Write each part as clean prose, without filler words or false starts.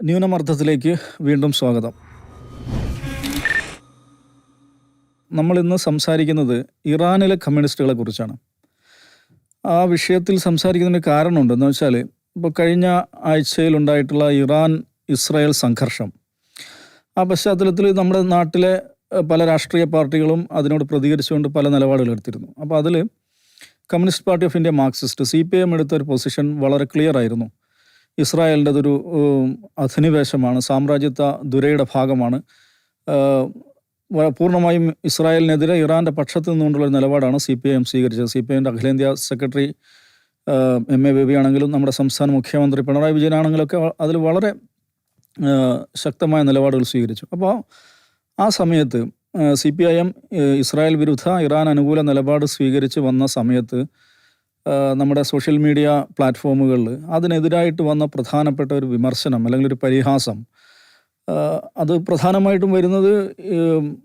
ന്യൂനമർദ്ദത്തിലേക്ക് വീണ്ടും സ്വാഗതം. നമ്മളിന്ന് സംസാരിക്കുന്നത് ഇറാനിലെ കമ്മ്യൂണിസ്റ്റുകളെ കുറിച്ചാണ്. ആ വിഷയത്തിൽ സംസാരിക്കുന്നതിന് കാരണമുണ്ട്. എന്ന് വെച്ചാൽ ഇപ്പോൾ കഴിഞ്ഞ ആഴ്ചയിലുണ്ടായിട്ടുള്ള ഇറാൻ ഇസ്രായേൽ സംഘർഷം, ആ പശ്ചാത്തലത്തിൽ നമ്മുടെ നാട്ടിലെ പല രാഷ്ട്രീയ പാർട്ടികളും അതിനോട് പ്രതികരിച്ചുകൊണ്ട് പല നിലപാടുകൾ എടുത്തിരുന്നു. അപ്പോൾ അതിൽ communist party of India Marxist CPIM എടുത്തൊരു പൊസിഷൻ വളരെ ക്ലിയർ ആയിരുന്നു. ഇസ്രായേലിൻ്റെതൊരു അധിനിവേശമാണ്, സാമ്രാജ്യത്വ ദുരയുടെ ഭാഗമാണ്, പൂർണ്ണമായും ഇസ്രായേലിനെതിരെ ഇറാൻ്റെ പക്ഷത്ത് നിന്നുകൊണ്ടുള്ള നിലപാടാണ് CPIM സ്വീകരിച്ചത്. CPIMൻ്റെ അഖിലേന്ത്യാ സെക്രട്ടറി MA ബേബി ആണെങ്കിലും നമ്മുടെ സംസ്ഥാന മുഖ്യമന്ത്രി പിണറായി വിജയനാണെങ്കിലൊക്കെ അതിൽ വളരെ ശക്തമായ നിലപാടുകൾ സ്വീകരിച്ചു. അപ്പോൾ ആ സമയത്ത് CPIM ഇസ്രായേൽ വിരുദ്ധ ഇറാൻ അനുകൂല നിലപാട് സ്വീകരിച്ച് വന്ന സമയത്ത് നമ്മുടെ സോഷ്യൽ മീഡിയ പ്ലാറ്റ്ഫോമുകളിൽ അതിനെതിരായിട്ട് വന്ന പ്രധാനപ്പെട്ട ഒരു വിമർശനം അല്ലെങ്കിൽ ഒരു പരിഹാസം, അത് പ്രധാനമായിട്ടും വരുന്നത്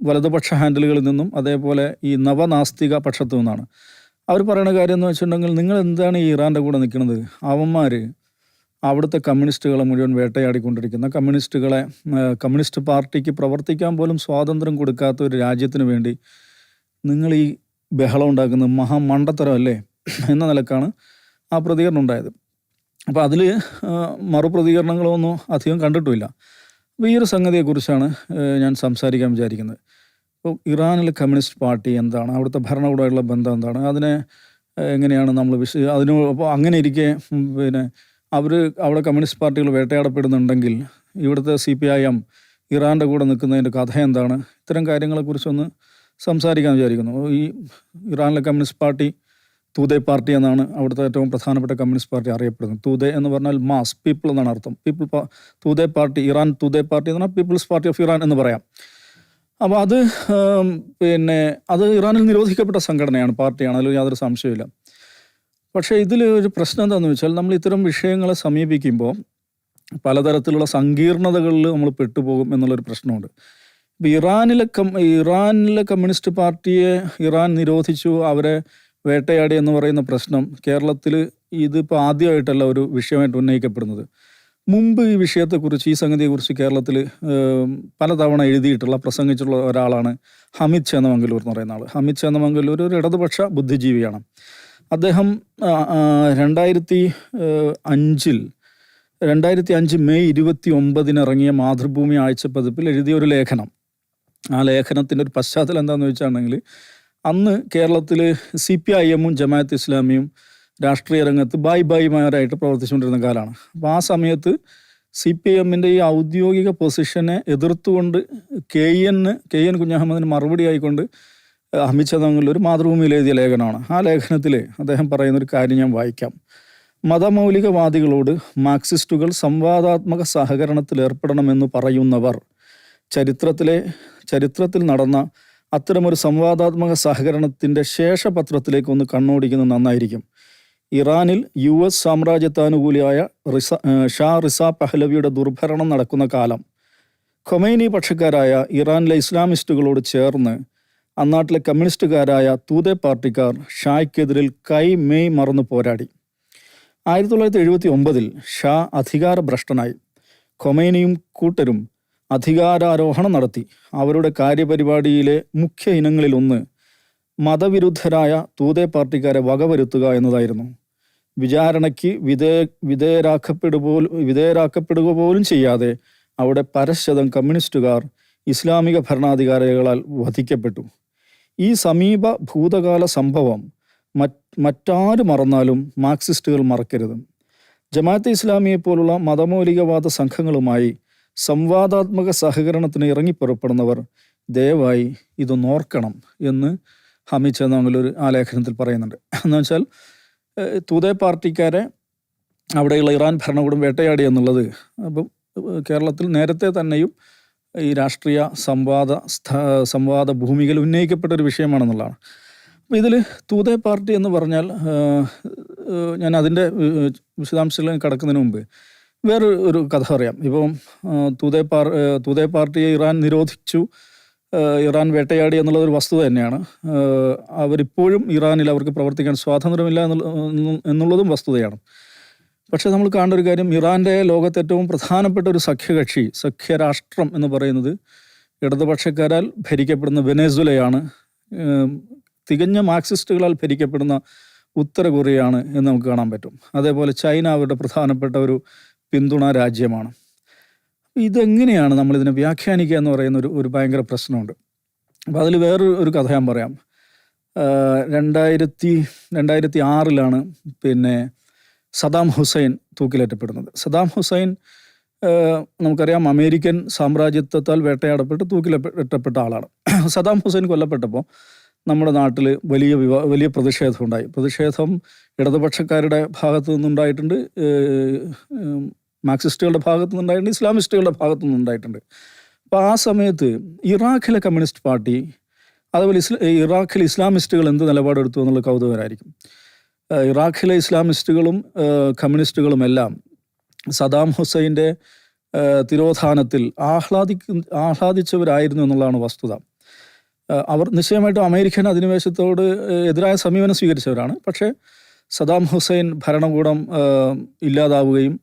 വലതുപക്ഷ ഹാൻഡിലുകളിൽ നിന്നും അതേപോലെ ഈ നവനാസ്തിക പക്ഷത്തു നിന്നാണ്. അവർ പറയുന്ന കാര്യം എന്ന് വെച്ചിട്ടുണ്ടെങ്കിൽ, നിങ്ങൾ എന്താണ് ഈ ഇറാൻ്റെ കൂടെ നിൽക്കുന്നത്? അവന്മാർ അവിടുത്തെ കമ്മ്യൂണിസ്റ്റുകളെ മുഴുവൻ വേട്ടയാടിക്കൊണ്ടിരിക്കുന്ന കമ്മ്യൂണിസ്റ്റ് പാർട്ടിക്ക് പ്രവർത്തിക്കാൻ പോലും സ്വാതന്ത്ര്യം കൊടുക്കാത്ത ഒരു രാജ്യത്തിന് വേണ്ടി നിങ്ങൾ ഈ ബഹളം ഉണ്ടാക്കുന്നത് മഹാമണ്ടത്തരമല്ലേ എന്ന നിലക്കാണ് ആ പ്രതികരണം ഉണ്ടായത്. അപ്പോൾ അതിൽ മറുപ്രതികരണങ്ങളൊന്നും അധികം കണ്ടിട്ടുമില്ല. അപ്പോൾ ഈ ഒരു സംഗതിയെക്കുറിച്ചാണ് ഞാൻ സംസാരിക്കാൻ വിചാരിക്കുന്നത്. ഇപ്പോൾ ഇറാനിലെ കമ്മ്യൂണിസ്റ്റ് പാർട്ടി എന്താണ്, അവിടുത്തെ ഭരണകൂടമായിട്ടുള്ള ബന്ധം എന്താണ്, അതിനെ എങ്ങനെയാണ് നമ്മൾ അപ്പോൾ അങ്ങനെ ഇരിക്കെ അവിടെ കമ്മ്യൂണിസ്റ്റ് പാർട്ടികൾ വേട്ടയാടപ്പെടുന്നുണ്ടെങ്കിൽ ഇവിടുത്തെ CPIM ഇറാൻ്റെ കൂടെ നിൽക്കുന്നതിൻ്റെ കഥ എന്താണ്, ഇത്തരം കാര്യങ്ങളെക്കുറിച്ചൊന്ന് സംസാരിക്കാൻ വിചാരിക്കുന്നു. ഈ ഇറാനിലെ കമ്മ്യൂണിസ്റ്റ് പാർട്ടി തൂദേ പാർട്ടി എന്നാണ് അവിടുത്തെ ഏറ്റവും പ്രധാനപ്പെട്ട കമ്മ്യൂണിസ്റ്റ് പാർട്ടി അറിയപ്പെടുന്നത്. തൂദേ എന്ന് പറഞ്ഞാൽ മാസ്, പീപ്പിൾ എന്നാണ് അർത്ഥം. തൂദേ പാർട്ടി, ഇറാൻ തൂദേ പാർട്ടി എന്ന് പറഞ്ഞാൽ പീപ്പിൾസ് പാർട്ടി ഓഫ് ഇറാൻ എന്ന് പറയാം. അപ്പോൾ അത് ഇറാനിൽ നിരോധിക്കപ്പെട്ട സംഘടനയാണ്, പാർട്ടിയാണ്, അതിൽ യാതൊരു സംശയമില്ല. പക്ഷേ ഇതിൽ ഒരു പ്രശ്നം എന്താണെന്ന് വെച്ചാൽ, നമ്മൾ ഇത്തരം വിഷയങ്ങളെ സമീപിക്കുമ്പോൾ പലതരത്തിലുള്ള സങ്കീർണതകളിൽ നമ്മൾ പെട്ടുപോകും എന്നുള്ളൊരു പ്രശ്നമുണ്ട്. ഇപ്പോൾ ഇറാനിലെ കമ്മ്യൂണിസ്റ്റ് പാർട്ടിയെ ഇറാൻ നിരോധിച്ചു, അവരെ വേട്ടയാടി എന്ന് പറയുന്ന പ്രശ്നം കേരളത്തിൽ ഇതിപ്പോൾ ആദ്യമായിട്ടല്ല ഒരു വിഷയമായിട്ട് ഉന്നയിക്കപ്പെടുന്നത്. മുമ്പ് ഈ വിഷയത്തെക്കുറിച്ച്, ഈ സംഗതിയെക്കുറിച്ച് കേരളത്തിൽ പലതവണ എഴുതിയിട്ടുള്ള പ്രസംഗിച്ചിട്ടുള്ള ഒരാളാണ് ഹമീദ് ചേന്നമംഗലൂർ എന്ന് പറയുന്ന ആൾ. ഹമീദ് ചേന്നമംഗലൂർ ഒരു ഇടതുപക്ഷ ബുദ്ധിജീവിയാണ്. അദ്ദേഹം 2005 മെയ് 29 ഇറങ്ങിയ മാതൃഭൂമി ആഴ്ചപ്പതിപ്പിൽ എഴുതിയ ഒരു ലേഖനം, ആ ലേഖനത്തിൻ്റെ ഒരു പശ്ചാത്തലം എന്താണെന്ന് വെച്ചാണെങ്കിൽ, അന്ന് കേരളത്തിൽ CPIM-ഉം ജമാഅത്ത് ഇസ്ലാമിയും രാഷ്ട്രീയ രംഗത്ത് ബായിമാരായിട്ട് പ്രവർത്തിച്ചുകൊണ്ടിരുന്ന കാലമാണ്. അപ്പോൾ ആ സമയത്ത് CPIM-ൻ്റെ ഈ ഔദ്യോഗിക പൊസിഷനെ എതിർത്തുകൊണ്ട് KN കുഞ്ഞഹമ്മദിന് മറുപടി ആയിക്കൊണ്ട് ഹമീദ് ചേന്നമംഗലൂർ മാതൃഭൂമിയിൽ എഴുതിയ ലേഖനമാണ്. ആ ലേഖനത്തിൽ അദ്ദേഹം പറയുന്നൊരു കാര്യം ഞാൻ വായിക്കാം. മതമൗലികവാദികളോട് മാർക്സിസ്റ്റുകൾ സംവാദാത്മക സഹകരണത്തിൽ ഏർപ്പെടണമെന്ന് പറയുന്നവർ ചരിത്രത്തിൽ നടന്ന അത്തരമൊരു സംവാദാത്മക സഹകരണത്തിൻ്റെ ശേഷപത്രത്തിലേക്ക് ഒന്ന് കണ്ണോടിക്കുന്നത് നന്നായിരിക്കും. ഇറാനിൽ US സാമ്രാജ്യത്താനുകൂലിയായ ഷാ റിസ പഹ്ലവിയുടെ ദുർഭരണം നടക്കുന്ന കാലം ഖൊമൈനി പക്ഷക്കാരായ ഇറാനിലെ ഇസ്ലാമിസ്റ്റുകളോട് ചേർന്ന് അന്നാട്ടിലെ കമ്മ്യൂണിസ്റ്റുകാരായ തൂദേ പാർട്ടിക്കാർ ഷായ്ക്കെതിരിൽ മെയ് മറന്നു പോരാടി. 1979 ഷാ അധികാരഭ്രഷ്ടനായി. ഖൊമൈനിയും കൂട്ടരും അധികാരാരോഹണം നടത്തി. അവരുടെ കാര്യപരിപാടിയിലെ മുഖ്യ ഇനങ്ങളിലൊന്ന് മതവിരുദ്ധരായ തൂദേ പാർട്ടിക്കാരെ വകവരുത്തുക എന്നതായിരുന്നു. വിചാരണയ്ക്ക് വിധേയരാക്കപ്പെടുക പോലും ചെയ്യാതെ അവിടെ പരശതം കമ്മ്യൂണിസ്റ്റുകാർ ഇസ്ലാമിക ഭരണാധികാരികളാൽ വധിക്കപ്പെട്ടു. ഈ സമീപ ഭൂതകാല സംഭവം മറ്റാര് മറന്നാലും മാർക്സിസ്റ്റുകൾ മറക്കരുത്. ജമാഅത്തെ ഇസ്ലാമിയെ പോലുള്ള മതമൗലികവാദ സംഘങ്ങളുമായി സംവാദാത്മക സഹകരണത്തിന് ഇറങ്ങിപ്പുറപ്പെടുന്നവർ ദയവായി ഇതൊന്നോർക്കണം എന്ന് ഹമീദ് ചേന്നമംഗലൂർ ആ ലേഖനത്തിൽ പറയുന്നുണ്ട്. എന്ന് വെച്ചാൽ തൂദേ പാർട്ടിക്കാരെ അവിടെയുള്ള ഇറാൻ ഭരണകൂടം വേട്ടയാടി എന്നുള്ളത് അപ്പം കേരളത്തിൽ നേരത്തെ തന്നെയും ഈ രാഷ്ട്രീയ സംവാദ ഭൂമികയിൽ ഉന്നയിക്കപ്പെട്ട ഒരു വിഷയമാണെന്നുള്ളതാണ്. അപ്പോൾ ഇതിൽ തൂദേ പാർട്ടി എന്ന് പറഞ്ഞാൽ, ഞാൻ അതിൻ്റെ വിശദാംശങ്ങളിലേക്ക് കടക്കുന്നതിന് മുമ്പ് വേറൊരു കഥ പറയാം. ഇപ്പം തൂദേ പാർട്ടിയെ ഇറാൻ നിരോധിച്ചു, ഇറാൻ വേട്ടയാടി എന്നുള്ളതൊരു വസ്തുത തന്നെയാണ്. അവരിപ്പോഴും ഇറാനിൽ അവർക്ക് പ്രവർത്തിക്കാൻ സ്വാതന്ത്ര്യമില്ല എന്നുള്ളതും വസ്തുതയാണ്. പക്ഷേ നമ്മൾ കാണേണ്ട ഒരു കാര്യം, ഇറാൻ്റെ ലോകത്തെ ഏറ്റവും പ്രധാനപ്പെട്ട ഒരു സഖ്യരാഷ്ട്രം എന്ന് പറയുന്നത് ഇടതുപക്ഷക്കാരാൽ ഭരിക്കപ്പെടുന്ന വെനസ്വേലയാണ്. തികഞ്ഞ മാർക്സിസ്റ്റുകളാൽ ഭരിക്കപ്പെടുന്ന ഉത്തര കൊറിയയാണ് എന്ന് നമുക്ക് കാണാൻ പറ്റും. അതേപോലെ ചൈന അവരുടെ പ്രധാനപ്പെട്ട ഒരു പിന്തുണ രാജ്യമാണ്. ഇതെങ്ങനെയാണ് നമ്മളിതിനെ വ്യാഖ്യാനിക്കുക എന്ന് പറയുന്ന ഒരു ഭയങ്കര പ്രശ്നമുണ്ട്. അപ്പോൾ അതിൽ വേറൊരു കഥ ഞാൻ പറയാം. 2006 പിന്നെ സദാം ഹുസൈൻ തൂക്കിലേറ്റപ്പെടുന്നത്. സദാം ഹുസൈൻ നമുക്കറിയാം, അമേരിക്കൻ സാമ്രാജ്യത്വത്താൽ വേട്ടയാടപ്പെട്ട് തൂക്കിലേറ്റപ്പെട്ട ആളാണ്. സദാം ഹുസൈൻ കൊല്ലപ്പെട്ടപ്പോൾ നമ്മുടെ നാട്ടിൽ വലിയ പ്രതിഷേധം ഇടതുപക്ഷക്കാരുടെ ഭാഗത്തു നിന്നുണ്ടായിട്ടുണ്ട്, മാർക്സിസ്റ്റുകളുടെ ഭാഗത്തു നിന്നുണ്ടായിട്ടുണ്ട്, ഇസ്ലാമിസ്റ്റുകളുടെ ഭാഗത്തു നിന്നുണ്ടായിട്ടുണ്ട്. അപ്പോൾ ആ സമയത്ത് ഇറാഖിലെ കമ്മ്യൂണിസ്റ്റ് പാർട്ടി, അതുപോലെ ഇറാഖിലെ ഇസ്ലാമിസ്റ്റുകൾ എന്ത് നിലപാടെടുത്തു എന്നുള്ള കൗതുകരായിരിക്കും. ഇറാഖിലെ ഇസ്ലാമിസ്റ്റുകളും കമ്മ്യൂണിസ്റ്റുകളുമെല്ലാം സദാം ഹുസൈൻ്റെ തിരോധാനത്തിൽ ആഹ്ലാദിച്ചവരായിരുന്നു എന്നുള്ളതാണ് വസ്തുത. അവർ നിശ്ചയമായിട്ടും അമേരിക്കൻ അധിനിവേശത്തോട് എതിരായ സമീപനം സ്വീകരിച്ചവരാണ്. പക്ഷേ സദാം ഹുസൈൻ ഭരണകൂടം ഇല്ലാതാവുകയും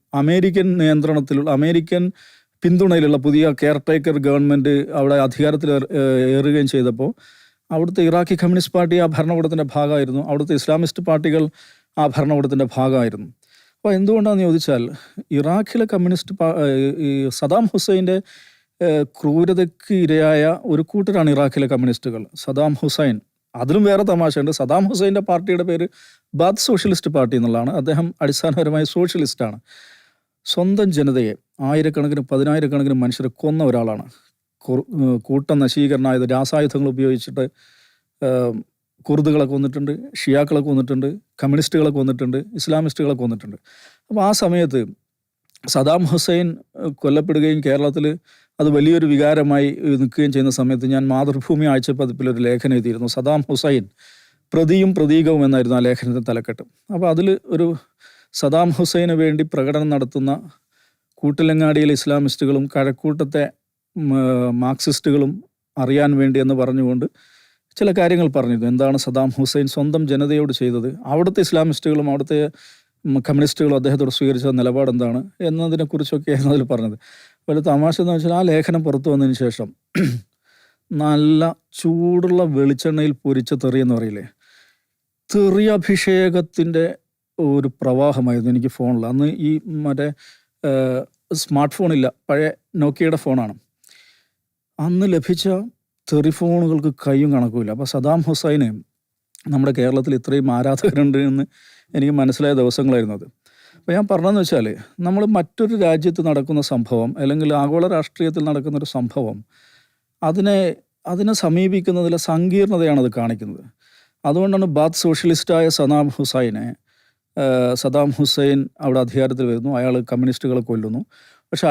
അമേരിക്കൻ പിന്തുണയിലുള്ള പുതിയ കെയർടേക്കർ ഗവൺമെൻറ് അവിടെ അധികാരത്തിൽ ഏറുകയും ചെയ്തപ്പോൾ അവിടുത്തെ ഇറാഖി കമ്മ്യൂണിസ്റ്റ് പാർട്ടി ആ ഭരണകൂടത്തിൻ്റെ ഭാഗമായിരുന്നു, അവിടുത്തെ ഇസ്ലാമിസ്റ്റ് പാർട്ടികൾ ആ ഭരണകൂടത്തിൻ്റെ ഭാഗമായിരുന്നു. അപ്പോൾ എന്തുകൊണ്ടാണെന്ന് ചോദിച്ചാൽ, ഇറാഖിലെ ഈ സദാം ഹുസൈൻ്റെ ക്രൂരതയ്ക്ക് ഇരയായ ഒരു കൂട്ടരാണ് ഇറാഖിലെ കമ്മ്യൂണിസ്റ്റുകൾ. സദാം ഹുസൈൻ, അതിലും വേറെ തമാശയുണ്ട്, സദാം ഹുസൈൻ്റെ പാർട്ടിയുടെ പേര് ബാത്ത് സോഷ്യലിസ്റ്റ് പാർട്ടി എന്നുള്ളതാണ്. അദ്ദേഹം അടിസ്ഥാനപരമായി സോഷ്യലിസ്റ്റാണ്. സ്വന്തം ജനതയെ പതിനായിരക്കണക്കിന് മനുഷ്യരെ കൊന്ന ഒരാളാണ്. കൂട്ട നശീകരണമായത് രാസായുധങ്ങൾ ഉപയോഗിച്ചിട്ട് കുർദുകളെ കൊന്നിട്ടുണ്ട്, ഷിയാക്കളെ കൊന്നിട്ടുണ്ട്, കമ്മ്യൂണിസ്റ്റുകളെ കൊന്നിട്ടുണ്ട്, ഇസ്ലാമിസ്റ്റുകളെ കൊന്നിട്ടുണ്ട്. അപ്പോൾ ആ സമയത്ത് സദാം ഹുസൈൻ കൊല്ലപ്പെടുകയും കേരളത്തിൽ അത് വലിയൊരു വികാരമായി നിൽക്കുകയും ചെയ്യുന്ന സമയത്ത് ഞാൻ മാതൃഭൂമി ആഴ്ചപ്പതിപ്പിലൊരു ലേഖനം എഴുതിയിരുന്നു. സദാം ഹുസൈൻ പ്രതിയും പ്രതീകവും എന്നായിരുന്നു ആ ലേഖനത്തിൻ്റെ തലക്കെട്ട്. അപ്പോൾ അതിൽ ഒരു സദാം ഹുസൈന് വേണ്ടി പ്രകടനം നടത്തുന്ന കൂട്ടിലങ്ങാടിയിലെ ഇസ്ലാമിസ്റ്റുകളും കഴക്കൂട്ടത്തെ മാർക്സിസ്റ്റുകളും അറിയാൻ വേണ്ടി എന്ന് പറഞ്ഞുകൊണ്ട് ചില കാര്യങ്ങൾ പറഞ്ഞിരുന്നു. എന്താണ് സദാം ഹുസൈൻ സ്വന്തം ജനതയോട് ചെയ്തത്, അവിടുത്തെ ഇസ്ലാമിസ്റ്റുകളും അവിടുത്തെ കമ്മ്യൂണിസ്റ്റുകളും അദ്ദേഹത്തോട് സ്വീകരിച്ച നിലപാട് എന്താണ് എന്നതിനെക്കുറിച്ചൊക്കെയായിരുന്നു അതിൽ പറഞ്ഞത്. വലിയ തമാശ എന്ന് വെച്ചാൽ, ആ ലേഖനം പുറത്തു വന്നതിന് ശേഷം നല്ല ചൂടുള്ള വെളിച്ചെണ്ണയിൽ പൊരിച്ച തെറി എന്ന് പറയില്ലേ, തെറി അഭിഷേകത്തിൻ്റെ ഒരു പ്രവാഹമായിരുന്നു എനിക്ക് ഫോണിൽ. അന്ന് ഈ സ്മാർട്ട് ഫോണില്ല, പഴയ നോക്കിയയുടെ ഫോണാണ്. അന്ന് ലഭിച്ച തെറി ഫോണുകൾക്ക് കയ്യും കണക്കുമില്ല. അപ്പോൾ സദാം ഹുസൈന് നമ്മുടെ കേരളത്തിൽ ഇത്രയും ആരാധകരുണ്ട് എന്ന് എനിക്ക് മനസ്സിലായ ദിവസങ്ങളായിരുന്നു അത്. അപ്പോൾ ഞാൻ പറഞ്ഞതെന്ന് വെച്ചാൽ, നമ്മൾ മറ്റൊരു രാജ്യത്ത് നടക്കുന്ന സംഭവം അല്ലെങ്കിൽ ആഗോള രാഷ്ട്രീയത്തിൽ നടക്കുന്നൊരു സംഭവം അതിനെ സമീപിക്കുന്നതിലെ സങ്കീർണതയാണ് അത് കാണിക്കുന്നത്. അതുകൊണ്ടാണ് ബാത്ത് സോഷ്യലിസ്റ്റായ സദാം ഹുസൈൻ അവിടെ അധികാരത്തിൽ വരുന്നു, അയാൾ കമ്മ്യൂണിസ്റ്റുകളെ കൊല്ലുന്നു. പക്ഷെ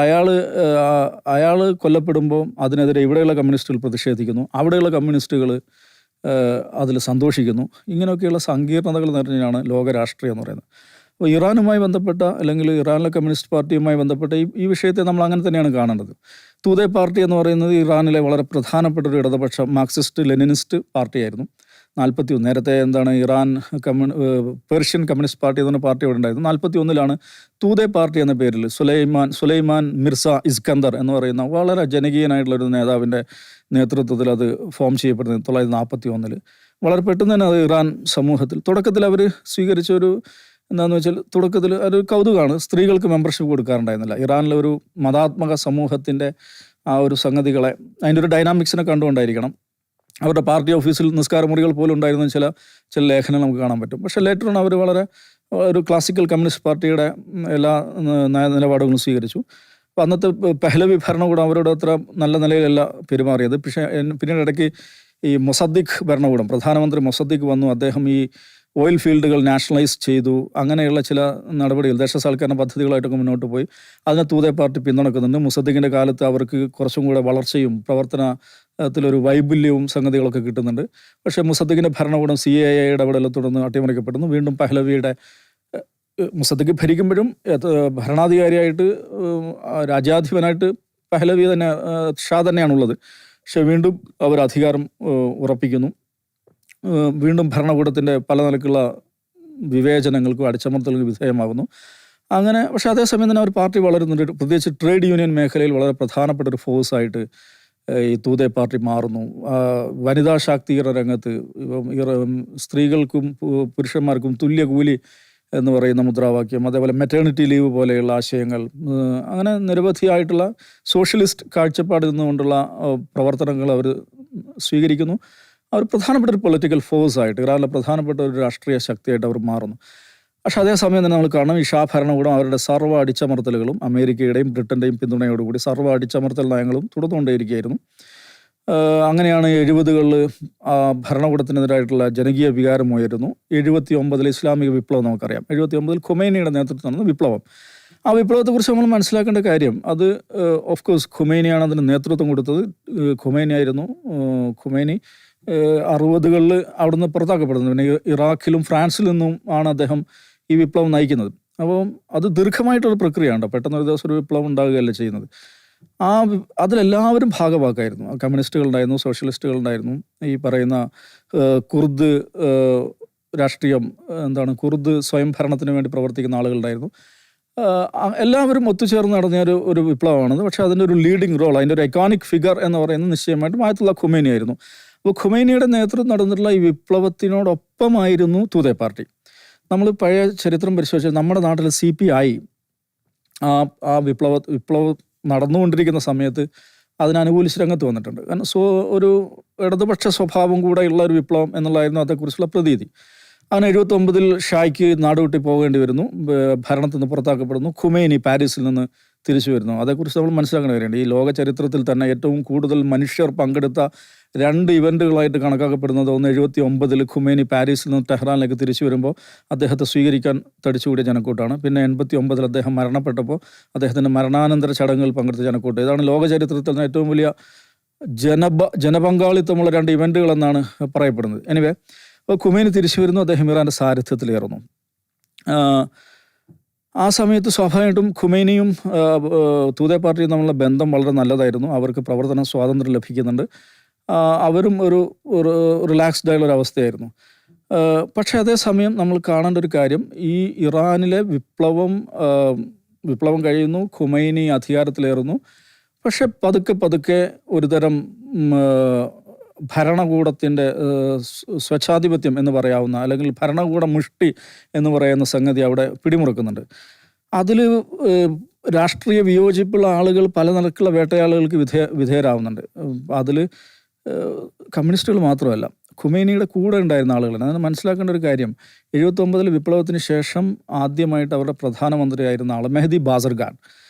അയാൾ കൊല്ലപ്പെടുമ്പോൾ അതിനെതിരെ ഇവിടെയുള്ള കമ്മ്യൂണിസ്റ്റുകൾ പ്രതിഷേധിക്കുന്നു, അവിടെയുള്ള കമ്മ്യൂണിസ്റ്റുകൾ അതിൽ സന്തോഷിക്കുന്നു. ഇങ്ങനെയൊക്കെയുള്ള സങ്കീർണതകൾ നിറഞ്ഞാണ് ലോകരാഷ്ട്രീയം എന്ന് പറയുന്നത്. അപ്പോൾ ഇറാനുമായി ബന്ധപ്പെട്ട അല്ലെങ്കിൽ ഇറാനിലെ കമ്മ്യൂണിസ്റ്റ് പാർട്ടിയുമായി ബന്ധപ്പെട്ട ഈ വിഷയത്തെ നമ്മൾ അങ്ങനെ തന്നെയാണ് കാണേണ്ടത്. തൂതെ പാർട്ടി എന്ന് പറയുന്നത് ഇറാനിലെ വളരെ പ്രധാനപ്പെട്ട ഒരു ഇടതുപക്ഷ മാർക്സിസ്റ്റ് ലെനിനിസ്റ്റ് പാർട്ടിയായിരുന്നു. 41 നേരത്തെ ഇറാൻ പേർഷ്യൻ കമ്മ്യൂണിസ്റ്റ് പാർട്ടി എന്ന പാർട്ടി അവിടെ ഉണ്ടായിരുന്നു. 41 തൂതെ പാർട്ടി എന്ന പേരിൽ സുലൈമാൻ മിർസ ഇസ്കന്ദർ എന്ന് പറയുന്ന വളരെ ജനകീയനായിട്ടുള്ളൊരു നേതാവിൻ്റെ നേതൃത്വത്തിൽ അത് ഫോം ചെയ്യപ്പെടുന്നത് 1941. വളരെ പെട്ടെന്ന് തന്നെ അത് ഇറാൻ സമൂഹത്തിൽ തുടക്കത്തിൽ അവർ സ്വീകരിച്ച എന്താണെന്ന് വെച്ചാൽ, തുടക്കത്തിൽ ഒരു കൗതുകമാണ്, സ്ത്രീകൾക്ക് മെമ്പർഷിപ്പ് കൊടുക്കാറുണ്ടായിരുന്നില്ല. ഇറാനിലെ ഒരു മതാത്മക സമൂഹത്തിൻ്റെ ആ ഒരു സംഗതികളെ, അതിൻ്റെ ഒരു ഡൈനാമിക്സിനെ കണ്ടുകൊണ്ടായിരിക്കണം അവരുടെ പാർട്ടി ഓഫീസിൽ നിസ്കാരമുറികൾ പോലും ഉണ്ടായിരുന്ന ചില ലേഖനങ്ങൾ നമുക്ക് കാണാൻ പറ്റും. പക്ഷേ ലേറ്റർ അവർ വളരെ ഒരു ക്ലാസിക്കൽ കമ്മ്യൂണിസ്റ്റ് പാർട്ടിയുടെ എല്ലാ നിലപാടുകളും സ്വീകരിച്ചു. അപ്പോൾ അന്നത്തെ പെഹ്ലവി ഭരണകൂടം അവരോട് അത്ര നല്ല നിലയിലല്ല പെരുമാറിയത്. പക്ഷേ പിന്നീട് ഇടയ്ക്ക് ഈ മൊസദ്ദിഖ് ഭരണകൂടം, പ്രധാനമന്ത്രി മൊസദ്ദിഖ് വന്നു, അദ്ദേഹം ഈ ഓയിൽ ഫീൽഡുകൾ നാഷണലൈസ് ചെയ്തു. അങ്ങനെയുള്ള ചില നടപടികൾ, ദേശസാൽക്കരണ പദ്ധതികളായിട്ടൊക്കെ മുന്നോട്ട് പോയി. അതിനെ തൂതെ പാർട്ടി പിന്തുണക്കുന്നുണ്ട്. മൊസദ്ദിഖിൻ്റെ കാലത്ത് അവർക്ക് കുറച്ചും കൂടെ വളർച്ചയും പ്രവർത്തനത്തിലൊരു വൈപുല്യവും സംഗതികളൊക്കെ കിട്ടുന്നുണ്ട്. പക്ഷേ മൊസദ്ദിഖിൻ്റെ ഭരണകൂടം CIA ഇടപെടലിൽ തുടർന്ന് അട്ടിമറിക്കപ്പെടുന്നു. വീണ്ടും മൊസദ്ദിഖ് ഭരിക്കുമ്പോഴും ഭരണാധികാരിയായിട്ട് രാജ്യാധിപനായിട്ട് പെഹ്ലവി തന്നെ, ഷാ തന്നെയാണുള്ളത്. പക്ഷെ വീണ്ടും അവർ അധികാരം ഉറപ്പിക്കുന്നു. വീണ്ടും ഭരണകൂടത്തിൻ്റെ പല നിലക്കുള്ള വിവേചനങ്ങൾക്കും അടിച്ചമർത്തലുകൾക്കും വിധേയമാകുന്നു. അങ്ങനെ പക്ഷേ അതേസമയം തന്നെ ഒരു പാർട്ടി വളരുന്നുണ്ട്. പ്രത്യേകിച്ച് ട്രേഡ് യൂണിയൻ മേഖലയിൽ വളരെ പ്രധാനപ്പെട്ട ഒരു ഫോഴ്സായിട്ട് ഈ തൂതെ പാർട്ടി മാറുന്നു. വനിതാ ശാക്തീകരണ രംഗത്ത് ഇപ്പം സ്ത്രീകൾക്കും പുരുഷന്മാർക്കും തുല്യ കൂലി എന്ന് പറയുന്ന മുദ്രാവാക്യം, അതേപോലെ മെറ്റേണിറ്റി ലീവ് പോലെയുള്ള ആശയങ്ങൾ, അങ്ങനെ നിരവധിയായിട്ടുള്ള സോഷ്യലിസ്റ്റ് കാഴ്ചപ്പാടിൽ നിന്നുകൊണ്ടുള്ള പ്രവർത്തനങ്ങൾ അവർ സ്വീകരിക്കുന്നു. അവർ പ്രധാനപ്പെട്ട ഒരു പൊളിറ്റിക്കൽ ഫോഴ്സായിട്ട്, ഇറാനിലെ പ്രധാനപ്പെട്ട ഒരു രാഷ്ട്രീയ ശക്തിയായിട്ട് അവർ മാറുന്നു. പക്ഷേ അതേസമയം തന്നെ നമ്മൾ കാണണം, ഈ ഷാ ഭരണകൂടം അവരുടെ സർവ്വ അടിച്ചമർത്തലുകളും അമേരിക്കയുടെയും ബ്രിട്ടൻ്റെയും പിന്തുണയോടുകൂടി സർവ്വ അടിച്ചമർത്തൽ നയങ്ങളും തുടർന്നുകൊണ്ടേയിരിക്കുകയായിരുന്നു. അങ്ങനെയാണ് 70കളിൽ ഭരണകൂടത്തിനെതിരായിട്ടുള്ള ജനകീയ വികാരം ഉയരുന്നു. 79 ഇസ്ലാമിക വിപ്ലവം നമുക്കറിയാം. 79 ഖൊമൈനിയുടെ നേതൃത്വത്തിൽ നടന്ന വിപ്ലവം. ആ വിപ്ലവത്തെക്കുറിച്ച് നമ്മൾ മനസ്സിലാക്കേണ്ട കാര്യം, അത് ഓഫ് കോഴ്സ് ഖൊമൈനിയാണ് അതിന് നേതൃത്വം കൊടുത്തത്. ഖൊമൈനി ആയിരുന്നു. ഖൊമൈനി 60കളിൽ അവിടുന്ന് പുറത്താക്കപ്പെടുന്നത്. പിന്നെ ഇറാഖിലും ഫ്രാൻസിൽ നിന്നും ആണ് അദ്ദേഹം ഈ വിപ്ലവം നയിക്കുന്നത്. അപ്പം അത് ദീർഘമായിട്ടുള്ള പ്രക്രിയയാണ്. പെട്ടെന്ന് ഒരു ദിവസം ഒരു വിപ്ലവം ഉണ്ടാകുകയല്ല ചെയ്യുന്നത്. അതിലെല്ലാവരും ഭാഗവാക്കായിരുന്നു. കമ്മ്യൂണിസ്റ്റുകളുണ്ടായിരുന്നു, സോഷ്യലിസ്റ്റുകളുണ്ടായിരുന്നു, ഈ പറയുന്ന കുർദ് രാഷ്ട്രീയം, കുർദ് സ്വയംഭരണത്തിന് വേണ്ടി പ്രവർത്തിക്കുന്ന ആളുകളുണ്ടായിരുന്നു. എല്ലാവരും ഒത്തുചേർന്ന് നടന്ന ഒരു വിപ്ലവമാണത്. പക്ഷേ അതിൻ്റെ ഒരു ലീഡിങ് റോൾ, അതിൻ്റെ ഒരു ഐക്കോണിക് ഫിഗർ എന്ന് പറയുന്നത് നിശ്ചയമായിട്ടും ആയത്തുള്ള ഖൊമൈനി ആയിരുന്നു. അപ്പോൾ ഖൊമൈനിയുടെ നേതൃത്വം നടന്നിട്ടുള്ള ഈ വിപ്ലവത്തിനോടൊപ്പമായിരുന്നു തൂതെ പാർട്ടി. നമ്മൾ പഴയ ചരിത്രം പരിശോധിച്ചാൽ നമ്മുടെ നാട്ടിൽ CPI ആ വിപ്ലവം നടന്നുകൊണ്ടിരിക്കുന്ന സമയത്ത് അതിനനുകൂലിച്ച് രംഗത്ത് വന്നിട്ടുണ്ട്. കാരണം ഒരു ഇടതുപക്ഷ സ്വഭാവം കൂടെ ഉള്ള ഒരു വിപ്ലവം എന്നുള്ളതായിരുന്നു അതേക്കുറിച്ചുള്ള പ്രതീതി. അങ്ങനെ 79 ഷായ്ക്ക് നാടുവിട്ടി പോകേണ്ടി വരുന്നു, ഭരണത്തിൽ നിന്ന് പുറത്താക്കപ്പെടുന്നു. ഖൊമൈനി പാരീസിൽ നിന്ന് തിരിച്ചു വരുന്നു. അതേക്കുറിച്ച് നമ്മൾ മനസ്സിലാക്കേണ്ട കാര്യമുണ്ട്. ഈ ലോക ചരിത്രത്തിൽ തന്നെ ഏറ്റവും കൂടുതൽ മനുഷ്യർ പങ്കെടുത്ത 2 ഇവൻറ്റുകളായിട്ട് കണക്കാക്കപ്പെടുന്നത്, ഒന്ന് 79 ഖൊമൈനി പാരീസിൽ നിന്ന് ടെഹ്റാനിലേക്ക് തിരിച്ചു വരുമ്പോൾ അദ്ദേഹത്തെ സ്വീകരിക്കാൻ തടിച്ചുകൂടിയ ജനക്കൂട്ടാണ്. പിന്നെ 89 അദ്ദേഹം മരണപ്പെട്ടപ്പോൾ അദ്ദേഹത്തിൻ്റെ മരണാനന്തര ചടങ്ങുകളിൽ പങ്കെടുത്ത ജനക്കൂട്ട്. ഇതാണ് ലോക ചരിത്രത്തിൽ തന്നെ ഏറ്റവും വലിയ ജനപങ്കാളിത്തമുള്ള 2 ഇവൻറ്റുകൾ എന്നാണ് പറയപ്പെടുന്നത്. എനിവേ, ഖൊമൈനി തിരിച്ചു വരുന്നു. അദ്ദേഹം ഇറാൻ്റെ സാരഥ്യത്തിലേറുന്നു. ആ സമയത്ത് സ്വാഭാവികമായിട്ടും ഖൊമൈനിയും തൂതെ പാർട്ടിയും തമ്മിലുള്ള ബന്ധം വളരെ നല്ലതായിരുന്നു. അവർക്ക് പ്രവർത്തന സ്വാതന്ത്ര്യം ലഭിക്കുന്നുണ്ട്. അവരും ഒരു റിലാക്സ്ഡ് ആയുള്ള ഒരു അവസ്ഥയായിരുന്നു. പക്ഷേ അതേസമയം നമ്മൾ കാണേണ്ട ഒരു കാര്യം, ഈ ഇറാനിലെ വിപ്ലവം കഴിയുന്നു, ഖൊമൈനി അധികാരത്തിലേറുന്നു. പക്ഷെ പതുക്കെ ഒരുതരം ഭരണകൂടത്തിൻ്റെ സ്വച്ഛാധിപത്യം എന്ന് പറയാവുന്ന, അല്ലെങ്കിൽ ഭരണകൂട മുഷ്ടി എന്ന് പറയുന്ന സംഗതി അവിടെ പിടിമുറുക്കുന്നുണ്ട്. അതിൽ രാഷ്ട്രീയ വിയോജിപ്പുള്ള ആളുകൾ പല നിലക്കുള്ള വേട്ടയാളുകൾക്ക് വിധേയരാകുന്നുണ്ട്. അതിൽ കമ്മ്യൂണിസ്റ്റുകൾ മാത്രമല്ല, ഖൊമൈനിയുടെ കൂടെ ഉണ്ടായിരുന്ന ആളുകളാണ്. അതിന് മനസ്സിലാക്കേണ്ട ഒരു കാര്യം, 79 വിപ്ലവത്തിന് ശേഷം ആദ്യമായിട്ട് അവരുടെ പ്രധാനമന്ത്രിയായിരുന്ന ആൾ മെഹ്ദി ബാസർഗാൻ,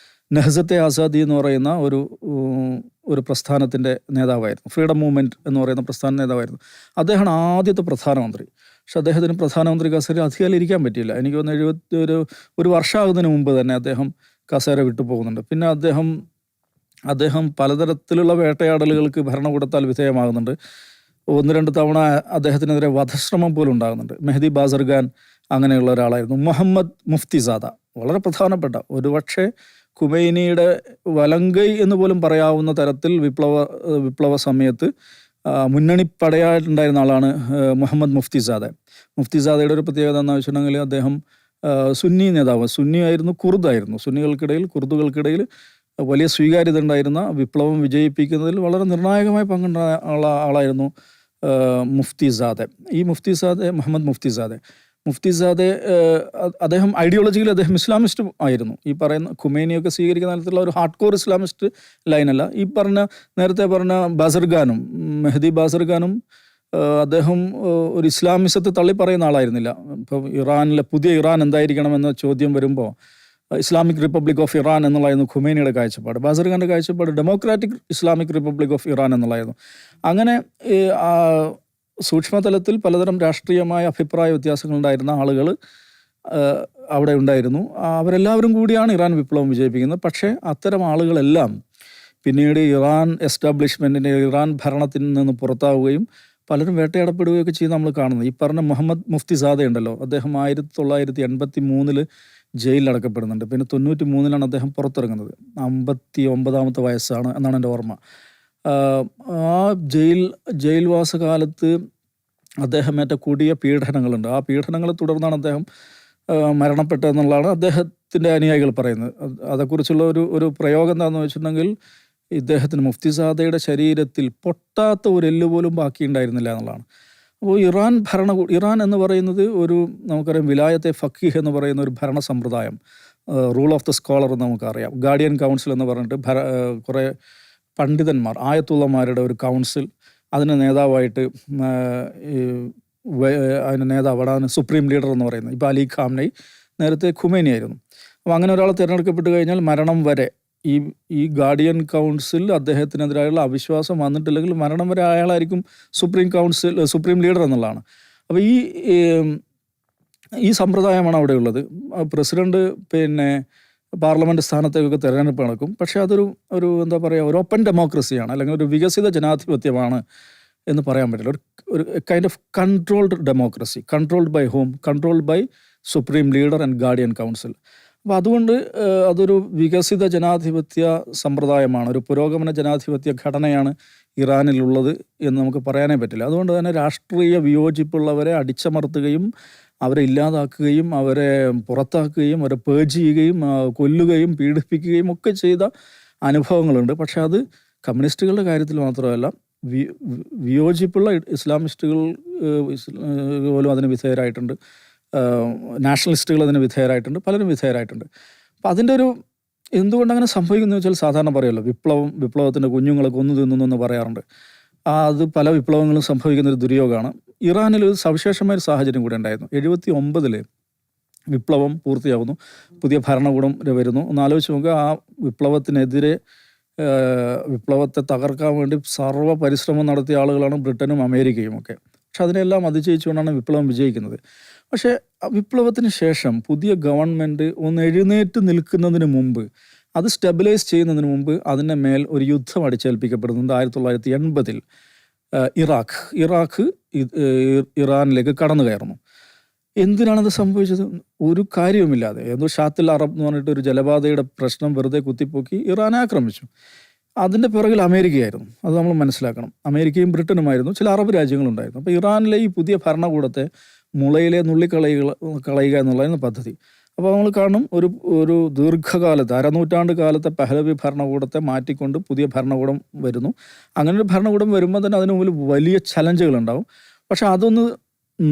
നെഹ്സത്തെ ആസാദി എന്ന് പറയുന്ന ഒരു പ്രസ്ഥാനത്തിൻ്റെ നേതാവായിരുന്നു. ഫ്രീഡം മൂവ്മെൻറ്റ് എന്ന് പറയുന്ന പ്രസ്ഥാന നേതാവായിരുന്നു. അദ്ദേഹമാണ് ആദ്യത്തെ പ്രധാനമന്ത്രി. പക്ഷെ അദ്ദേഹത്തിന് പ്രധാനമന്ത്രി കസേര അധികം ഇരിക്കാൻ പറ്റിയില്ല. എനിക്ക് തോന്നുന്നു ഒരു വർഷമാകുന്നതിന് മുമ്പ് തന്നെ അദ്ദേഹം കസേര വിട്ടു പോകുന്നുണ്ട്. പിന്നെ അദ്ദേഹം പലതരത്തിലുള്ള വേട്ടയാടലുകൾക്ക് ഭരണകൂടത്താൽ വിധേയമാകുന്നുണ്ട്. 1-2 തവണ അദ്ദേഹത്തിനെതിരെ വധശ്രമം പോലും ഉണ്ടാകുന്നുണ്ട്. മെഹ്ദി ബാസർഗാൻ അങ്ങനെയുള്ള ഒരാളായിരുന്നു. മുഹമ്മദ് മുഫ്തിസാദ, വളരെ പ്രധാനപ്പെട്ട, ഒരുപക്ഷെ ഖൊമൈനിയുടെ വലങ്കൈ എന്ന് പോലും പറയാവുന്ന തരത്തിൽ വിപ്ലവ സമയത്ത് മുന്നണിപ്പടയായിട്ടുണ്ടായിരുന്ന ആളാണ് മുഹമ്മദ് മുഫ്തിസാദയുടെ ഒരു പ്രത്യേകത എന്ന് വെച്ചിട്ടുണ്ടെങ്കിൽ, അദ്ദേഹം സുന്നി നേതാവ്, സുന്നിയായിരുന്നു, കുർദായിരുന്നു. കുർദുകൾക്കിടയിൽ വലിയ സ്വീകാര്യത ഉണ്ടായിരുന്ന, വിപ്ലവം വിജയിപ്പിക്കുന്നതിൽ വളരെ നിർണായകമായി പങ്കുണ്ട ആളായിരുന്നു മുഹമ്മദ് മുഫ്തിസാദെ. അദ്ദേഹം ഐഡിയോളജിയിൽ അദ്ദേഹം ഇസ്ലാമിസ്റ്റ് ആയിരുന്നു. ഈ പറയുന്ന ഖൊമൈനിയൊക്കെ സ്വീകരിക്കുന്ന തരത്തിലുള്ള ഒരു ഹാർഡ് കോർ ഇസ്ലാമിസ്റ്റ് ലൈനല്ല. നേരത്തെ പറഞ്ഞ ബാസർഗാനും, മെഹ്ദി ബാസർഗാനും, അദ്ദേഹം ഒരു ഇസ്ലാമിസത്തെ തള്ളി പറയുന്ന ആളായിരുന്നില്ല. ഇപ്പം പുതിയ ഇറാൻ എന്തായിരിക്കണമെന്ന ചോദ്യം വരുമ്പോൾ ഇസ്ലാമിക് റിപ്പബ്ലിക് ഓഫ് ഇറാൻ എന്നുള്ളതായിരുന്നു ഖൊമൈനിയുടെ കാഴ്ചപ്പാട്. ബാസർഗാൻ്റെ കാഴ്ചപ്പാട് democratic Islamic republic of Iran എന്നുള്ളതായിരുന്നു. അങ്ങനെ സൂക്ഷ്മതലത്തിൽ പലതരം രാഷ്ട്രീയമായ അഭിപ്രായ വ്യത്യാസങ്ങളുണ്ടായിരുന്ന ആളുകൾ അവിടെ ഉണ്ടായിരുന്നു. അവരെല്ലാവരും കൂടിയാണ് ഇറാൻ വിപ്ലവം വിജയിപ്പിക്കുന്നത്. പക്ഷേ അത്തരം ആളുകളെല്ലാം പിന്നീട് ഇറാൻ എസ്റ്റാബ്ലിഷ്മെൻറ്റിൻ്റെ, ഇറാൻ ഭരണത്തിൽ നിന്ന് പുറത്താവുകയും പലരും വേട്ടയാടപ്പെടുകയൊക്കെ ചെയ്ത് നമ്മൾ കാണുന്നത്. ഈ പറഞ്ഞ മുഹമ്മദ് മുഫ്തിസാദ ഉണ്ടല്ലോ, അദ്ദേഹം 1983 ജയിലിൽ അടക്കപ്പെടുന്നുണ്ട്. പിന്നെ 93 അദ്ദേഹം പുറത്തിറങ്ങുന്നത്. 59 വയസ്സാണ് എന്നാണ് എൻ്റെ ഓർമ്മ. ആ ജയിൽവാസകാലത്ത് അദ്ദേഹം ഏറ്റ കൊടിയ പീഡനങ്ങളുണ്ട്. ആ പീഡനങ്ങളെ തുടർന്നാണ് അദ്ദേഹം മരണപ്പെട്ടതെന്നുള്ളതാണ് ഇദ്ദേഹത്തിൻ്റെ അനുയായികൾ പറയുന്നത്. അതേക്കുറിച്ചുള്ള ഒരു പ്രയോഗം എന്താണെന്ന് വെച്ചിട്ടുണ്ടെങ്കിൽ, ഇദ്ദേഹത്തിന് മുഫ്തിസാദയുടെ ശരീരത്തിൽ പൊട്ടാത്ത ഒരു എല്ല് പോലും ബാക്കിയുണ്ടായിരുന്നില്ല എന്നുള്ളതാണ്. അപ്പോൾ ഇറാൻ എന്ന് പറയുന്നത് നമുക്കറിയാം, വിലായത്തെ ഫക്കീഹ് എന്ന് പറയുന്ന ഒരു ഭരണ സമ്പ്രദായം, റൂൾ ഓഫ് ദ സ്കോളർ എന്ന് നമുക്കറിയാം. ഗാർഡിയൻ കൗൺസിൽ എന്ന് പറഞ്ഞിട്ട് കുറേ പണ്ഡിതന്മാർ, ആയത്തുള്ളമാരുടെ ഒരു കൗൺസിൽ, അതിന് നേതാവായിട്ട് അതിന് നേതാവ് അതാണ് സുപ്രീം ലീഡർ എന്ന് പറയുന്നത്. ഇപ്പോൾ അലി ഖാംനൈ, നേരത്തെ ഖുമൈനി ആയിരുന്നു. അപ്പോൾ അങ്ങനെ ഒരാൾ തിരഞ്ഞെടുക്കപ്പെട്ട് കഴിഞ്ഞാൽ മരണം വരെ ഈ ഗാർഡിയൻ കൗൺസിൽ അദ്ദേഹത്തിനെതിരായുള്ള അവിശ്വാസം വന്നിട്ടില്ലെങ്കിൽ മരണം വരെ അയാളായിരിക്കും സുപ്രീം ലീഡർ എന്നുള്ളതാണ്. അപ്പോൾ ഈ സമ്പ്രദായമാണ് അവിടെ ഉള്ളത്. പ്രസിഡന്റ് പാർലമെൻറ്റ് സ്ഥാനത്തേക്കൊക്കെ തിരഞ്ഞെടുപ്പ് നടക്കും. പക്ഷേ അതൊരു എന്താ പറയുക, ഒരു ഓപ്പൺ ഡെമോക്രസിയാണ്, അല്ലെങ്കിൽ ഒരു വികസിത ജനാധിപത്യമാണ് എന്ന് പറയാൻ പറ്റില്ല. ഒരു kind of controlled democracy. Controlled by whom? Controlled by supreme leader and guardian council. അപ്പോൾ അതുകൊണ്ട് അതൊരു വികസിത ജനാധിപത്യ സമ്പ്രദായമാണ്, ഒരു പുരോഗമന ജനാധിപത്യ ഘടനയാണ് ഇറാനിലുള്ളത് എന്ന് നമുക്ക് പറയാനേ പറ്റില്ല. അതുകൊണ്ട് തന്നെ രാഷ്ട്രീയ വിയോജിപ്പുള്ളവരെ അടിച്ചമർത്തുകയും അവരെ ഇല്ലാതാക്കുകയും അവരെ പുറത്താക്കുകയും അവരെ പേജ് ചെയ്യുകയും കൊല്ലുകയും പീഡിപ്പിക്കുകയും ഒക്കെ ചെയ്ത അനുഭവങ്ങളുണ്ട്. പക്ഷെ അത് കമ്മ്യൂണിസ്റ്റുകളുടെ കാര്യത്തിൽ മാത്രമല്ല, വിയോജിപ്പുള്ള ഇസ്ലാമിസ്റ്റുകൾ പോലും അതിന് വിധേയരായിട്ടുണ്ട്, നാഷണലിസ്റ്റുകൾ അതിന് വിധേയരായിട്ടുണ്ട്, പലരും വിധേയരായിട്ടുണ്ട്. അപ്പം അതിൻ്റെ എന്തുകൊണ്ട് അങ്ങനെ സംഭവിക്കുന്നു വെച്ചാൽ, സാധാരണ പറയുമല്ലോ, വിപ്ലവത്തിൻ്റെ കുഞ്ഞുങ്ങളെ കൊന്നു തിന്നുന്നു എന്ന് പറയാറുണ്ട്. അത് പല വിപ്ലവങ്ങളും സംഭവിക്കുന്നൊരു ദുര്യോഗമാണ്. ഇറാനിൽ ഒരു സവിശേഷമായൊരു സാഹചര്യം കൂടെ ഉണ്ടായിരുന്നു. 79 വിപ്ലവം പൂർത്തിയാകുന്നു, പുതിയ ഭരണകൂടം വരുന്നു. ഒന്ന് ആലോചിച്ച് നോക്കുക, ആ വിപ്ലവത്തിനെതിരെ വിപ്ലവത്തെ തകർക്കാൻ വേണ്ടി സർവ്വ പരിശ്രമം നടത്തിയ ആളുകളാണ് ബ്രിട്ടനും അമേരിക്കയും ഒക്കെ. പക്ഷെ അതിനെല്ലാം അതിജയിച്ചുകൊണ്ടാണ് വിപ്ലവം വിജയിക്കുന്നത്. പക്ഷേ വിപ്ലവത്തിന് ശേഷം പുതിയ ഗവൺമെൻറ് ഒന്ന് എഴുന്നേറ്റ് നിൽക്കുന്നതിന് മുമ്പ്, അത് സ്റ്റെബിലൈസ് ചെയ്യുന്നതിന് മുമ്പ് അതിൻ്റെ മേൽ ഒരു യുദ്ധം അടിച്ചേൽപ്പിക്കപ്പെടുന്നുണ്ട്. 1980 ഇറാഖ് ഇറാനിലേക്ക് കടന്നു കയറുന്നു. എന്തിനാണത് സംഭവിച്ചത്? ഒരു കാര്യവുമില്ലാതെ എന്തോ ഷാത്തിൽ അറബ് എന്ന് പറഞ്ഞിട്ട് ഒരു ജലപാതയുടെ പ്രശ്നം വെറുതെ കുത്തിപ്പൊക്കി ഇറാനെ ആക്രമിച്ചു. അതിൻ്റെ പിറകിൽ അമേരിക്കയായിരുന്നു. അത് നമ്മൾ മനസ്സിലാക്കണം. അമേരിക്കയും ബ്രിട്ടനുമായിരുന്നു, ചില അറബ് രാജ്യങ്ങളുണ്ടായിരുന്നു. അപ്പോൾ ഇറാനിലെ ഈ പുതിയ ഭരണകൂടത്തെ മുളയിലെ കളയുക എന്നുള്ളതാണ് പദ്ധതി. അപ്പോൾ നമ്മൾ കാണും, ഒരു ദീർഘകാലത്ത്, അരനൂറ്റാണ്ട് കാലത്തെ പഹ്ലവി ഭരണകൂടത്തെ മാറ്റിക്കൊണ്ട് പുതിയ ഭരണകൂടം വരുന്നു. അങ്ങനെ ഒരു ഭരണകൂടം വരുമ്പോൾ തന്നെ അതിന് മുമ്പിൽ വലിയ ചലഞ്ചുകളുണ്ടാവും. പക്ഷെ അതൊന്ന്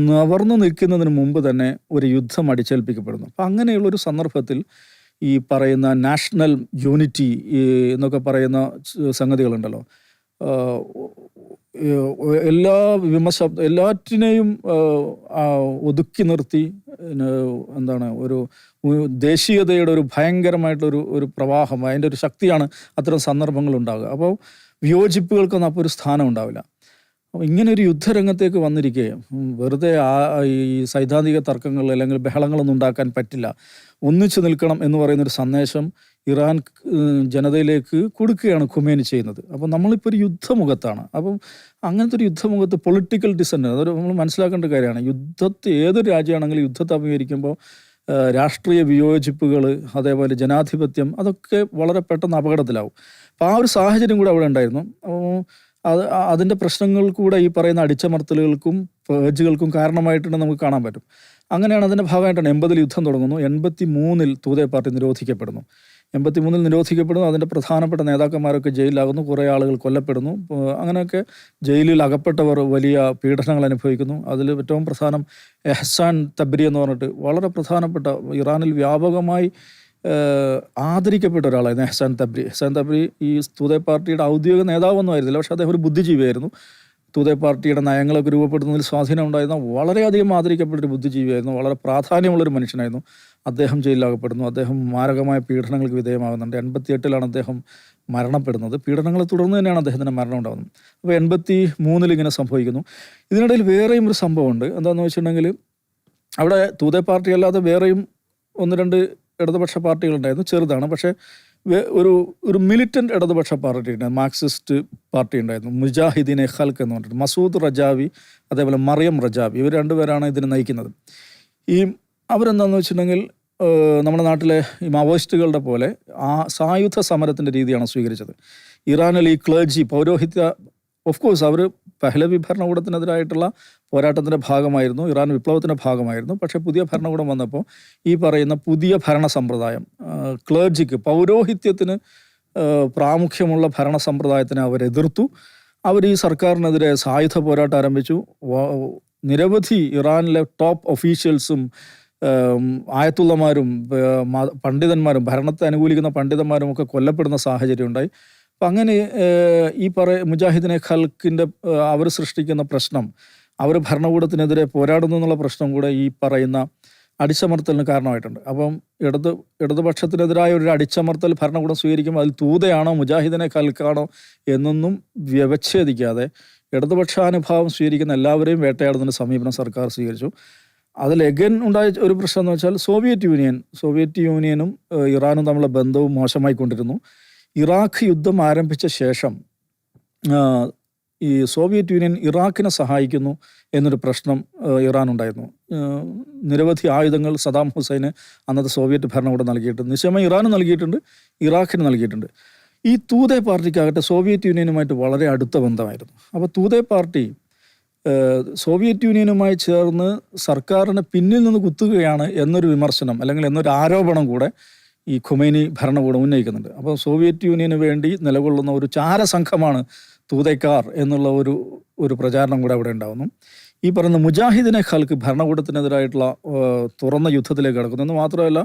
നവർന്നു നിൽക്കുന്നതിന് മുമ്പ് തന്നെ ഒരു യുദ്ധം അടിച്ചേൽപ്പിക്കപ്പെടുന്നു. അപ്പം അങ്ങനെയുള്ളൊരു സന്ദർഭത്തിൽ ഈ പറയുന്ന നാഷണൽ യൂണിറ്റി എന്നൊക്കെ പറയുന്ന സംഗതികളുണ്ടല്ലോ, എല്ലാറ്റിനെയും ഒതുക്കി നിർത്തി ഒരു ദേശീയതയുടെ ഒരു ഭയങ്കരമായിട്ടൊരു പ്രവാഹം, അതിൻ്റെ ഒരു ശക്തിയാണ് അത്തരം സന്ദർഭങ്ങളുണ്ടാകുക. അപ്പോൾ വിയോജിപ്പുകൾക്കൊന്നും അപ്പോൾ ഒരു സ്ഥാനം ഉണ്ടാവില്ല. അപ്പോൾ ഇങ്ങനെ ഒരു യുദ്ധരംഗത്തേക്ക് വന്നിരിക്കെ വെറുതെ ഈ സൈദ്ധാന്തിക തർക്കങ്ങൾ അല്ലെങ്കിൽ ബഹളങ്ങളൊന്നും ഉണ്ടാക്കാൻ പറ്റില്ല, ഒന്നിച്ചു നിൽക്കണം എന്ന് പറയുന്നൊരു സന്ദേശം ഇറാൻ ജനതയിലേക്ക് കൊടുക്കുകയാണ് ഖുമൈനി ചെയ്യുന്നത്. അപ്പോൾ നമ്മളിപ്പോൾ ഒരു യുദ്ധമുഖത്താണ്. അപ്പം അങ്ങനത്തെ ഒരു യുദ്ധമുഖത്ത് പൊളിറ്റിക്കൽ ഡിസെൻറ്റ്, അതൊരു നമ്മൾ മനസ്സിലാക്കേണ്ട കാര്യമാണ്. ഏതൊരു രാജ്യമാണെങ്കിലും യുദ്ധത്തെ അഭിമുഖീകരിക്കുമ്പോൾ രാഷ്ട്രീയ വിയോജിപ്പുകൾ, അതേപോലെ ജനാധിപത്യം, അതൊക്കെ വളരെ പെട്ടെന്ന് അപകടത്തിലാവും. അപ്പോൾ ആ ഒരു സാഹചര്യം കൂടെ അവിടെ ഉണ്ടായിരുന്നു. അതിൻ്റെ പ്രശ്നങ്ങൾ കൂടെ ഈ പറയുന്ന അടിച്ചമർത്തലുകൾക്കും പേജുകൾക്കും കാരണമായിട്ടുണ്ട് നമുക്ക് കാണാൻ പറ്റും. അങ്ങനെയാണ് അതിൻ്റെ ഭാഗമായിട്ടാണ് 80 യുദ്ധം തുടങ്ങുന്നു. 83 തൂതെ പാർട്ടി നിരോധിക്കപ്പെടുന്നു. 83 നിരോധിക്കപ്പെടുന്നു. അതിൻ്റെ പ്രധാനപ്പെട്ട നേതാക്കന്മാരൊക്കെ ജയിലിലാകുന്നു, കുറേ ആളുകൾ കൊല്ലപ്പെടുന്നു. അങ്ങനെയൊക്കെ ജയിലിൽ അകപ്പെട്ടവർ വലിയ പീഡനങ്ങൾ അനുഭവിക്കുന്നു. അതിൽ ഏറ്റവും പ്രധാനം എഹ്സാൻ തബ്രി എന്ന് പറഞ്ഞിട്ട് വളരെ പ്രധാനപ്പെട്ട, ഇറാനിൽ വ്യാപകമായി ആദരിക്കപ്പെട്ട ഒരാളായിരുന്നു എഹ്സാൻ തബ്രി. ഈ തൂതെ പാർട്ടിയുടെ ഔദ്യോഗിക നേതാവൊന്നും ആയിരുന്നില്ല, പക്ഷേ അദ്ദേഹം ഒരു ബുദ്ധിജീവിയായിരുന്നു. തൂതെ പാർട്ടിയുടെ നയങ്ങളൊക്കെ രൂപപ്പെടുന്നതിൽ സ്വാധീനം ഉണ്ടായിരുന്ന വളരെയധികം ആദരിക്കപ്പെട്ടൊരു ബുദ്ധിജീവിയായിരുന്നു, വളരെ പ്രാധാന്യമുള്ളൊരു മനുഷ്യനായിരുന്നു. അദ്ദേഹം ജയിലിലാകപ്പെടുന്നു. അദ്ദേഹം മാരകമായ പീഡനങ്ങൾക്ക് വിധേയമാകുന്നുണ്ട്. 88 അദ്ദേഹം മരണപ്പെടുന്നത്. പീഡനങ്ങളെ തുടർന്ന് തന്നെയാണ് അദ്ദേഹത്തിൻ്റെ മരണം ഉണ്ടാകുന്നത്. അപ്പോൾ 83 ഇങ്ങനെ സംഭവിക്കുന്നു. ഇതിനിടയിൽ വേറെയും ഒരു സംഭവമുണ്ട്. എന്താണെന്ന് വെച്ചിട്ടുണ്ടെങ്കിൽ, അവിടെ തൂതെ പാർട്ടി അല്ലാതെ വേറെയും 1-2 ഇടതുപക്ഷ പാർട്ടികളുണ്ടായിരുന്നു, ചെറുതാണ്. പക്ഷേ ഒരു മിലിറ്റൻ്റ് ഇടതുപക്ഷ പാർട്ടി ഉണ്ടായിരുന്നു, മാർക്സിസ്റ്റ് പാർട്ടി ഉണ്ടായിരുന്നു, മുജാഹിദീൻ ഖൽഖ് എന്ന് പറഞ്ഞിട്ട്. മസൂദ് റജാവി, അതേപോലെ മറിയം റജാവി, ഇവർ രണ്ടുപേരാണ് ഇതിനെ നയിക്കുന്നത്. അവരെന്താണെന്ന് വെച്ചിട്ടുണ്ടെങ്കിൽ, നമ്മുടെ നാട്ടിലെ ഈ മാവോയിസ്റ്റുകളുടെ പോലെ സായുധ സമരത്തിൻ്റെ രീതിയാണ് സ്വീകരിച്ചത്. ഇറാനിൽ ഈ ക്ലേർജി, പൗരോഹിത്യ ഓഫ് കോഴ്സ് അവർ പഹ്ലവി ഭരണകൂടത്തിനെതിരായിട്ടുള്ള പോരാട്ടത്തിൻ്റെ ഭാഗമായിരുന്നു, ഇറാൻ വിപ്ലവത്തിൻ്റെ ഭാഗമായിരുന്നു. പക്ഷേ പുതിയ ഭരണകൂടം വന്നപ്പോൾ ഈ പറയുന്ന പുതിയ ഭരണ സമ്പ്രദായം, ക്ലേർജിക്ക്, പൗരോഹിത്യത്തിന് പ്രാമുഖ്യമുള്ള ഭരണ സമ്പ്രദായത്തിനെ അവരെതിർത്തു. അവർ ഈ സർക്കാരിനെതിരെ സായുധ പോരാട്ടം ആരംഭിച്ചു. നിരവധി ഇറാനിലെ ടോപ്പ് ഒഫീഷ്യൽസും ആയത്തുള്ളമാരും പണ്ഡിതന്മാരും, ഭരണത്തെ അനുകൂലിക്കുന്ന പണ്ഡിതന്മാരും ഒക്കെ കൊല്ലപ്പെടുന്ന സാഹചര്യം ഉണ്ടായി. അപ്പം അങ്ങനെ ഈ മുജാഹിദിനെ ഖൽക്കിൻ്റെ അവർ സൃഷ്ടിക്കുന്ന പ്രശ്നം, അവർ ഭരണകൂടത്തിനെതിരെ പോരാടുന്നു എന്നുള്ള പ്രശ്നം കൂടെ ഈ പറയുന്ന അടിച്ചമർത്തലിന് കാരണമായിട്ടുണ്ട്. അപ്പം ഇടതുപക്ഷത്തിനെതിരായ ഒരു അടിച്ചമർത്തൽ ഭരണകൂടം സ്വീകരിക്കുമ്പോൾ അതിൽ തൂതയാണോ മുജാഹിദിനെ ഖൽക്കാണോ എന്നൊന്നും വ്യവച്ഛേദിക്കാതെ ഇടതുപക്ഷാനുഭാവം സ്വീകരിക്കുന്ന എല്ലാവരെയും വേട്ടയാടുന്നതിന് സമീപനം സർക്കാർ സ്വീകരിച്ചു. അതിൽ എഗൻ ഉണ്ടായ ഒരു പ്രശ്നം എന്ന് വെച്ചാൽ സോവിയറ്റ് യൂണിയനും ഇറാനും തമ്മിലുള്ള ബന്ധവും മോശമായിക്കൊണ്ടിരുന്നു. ഇറാഖ് യുദ്ധം ആരംഭിച്ച ശേഷം ഈ സോവിയറ്റ് യൂണിയൻ ഇറാഖിനെ സഹായിക്കുന്നു എന്നൊരു പ്രശ്നം ഇറാനുണ്ടായിരുന്നു. നിരവധി ആയുധങ്ങൾ സദാം ഹുസൈന് അന്നത്തെ സോവിയറ്റ് ഭരണകൂടം നൽകിയിട്ടുണ്ട്. നിശ്ചയമായി ഇറാന് നൽകിയിട്ടുണ്ട്, ഇറാഖിന് നൽകിയിട്ടുണ്ട്. ഈ തൂതേ പാർട്ടിക്കാകട്ടെ സോവിയറ്റ് യൂണിയനുമായിട്ട് വളരെ അടുത്ത ബന്ധമായിരുന്നു. അപ്പോൾ തൂതേ പാർട്ടി സോവിയറ്റ് യൂണിയനുമായി ചേർന്ന് സർക്കാരിനെ പിന്നിൽ നിന്ന് കുത്തുകയാണ് എന്നൊരു വിമർശനം അല്ലെങ്കിൽ എന്നൊരു ആരോപണം കൂടെ ഈ ഖൊമൈനി ഭരണകൂടം ഉന്നയിക്കുന്നുണ്ട്. അപ്പോൾ സോവിയറ്റ് യൂണിയന് വേണ്ടി നിലകൊള്ളുന്ന ഒരു ചാരസംഘമാണ് തൂതേക്കാർ എന്നുള്ള ഒരു പ്രചാരണം കൂടെ അവിടെ ഉണ്ടാകുന്നു. ഈ പറയുന്ന മുജാഹിദിനെ ഖൽക്ക് ഭരണകൂടത്തിനെതിരായിട്ടുള്ള തുറന്ന യുദ്ധത്തിലേക്ക് കടക്കുന്നു. എന്ന് മാത്രമല്ല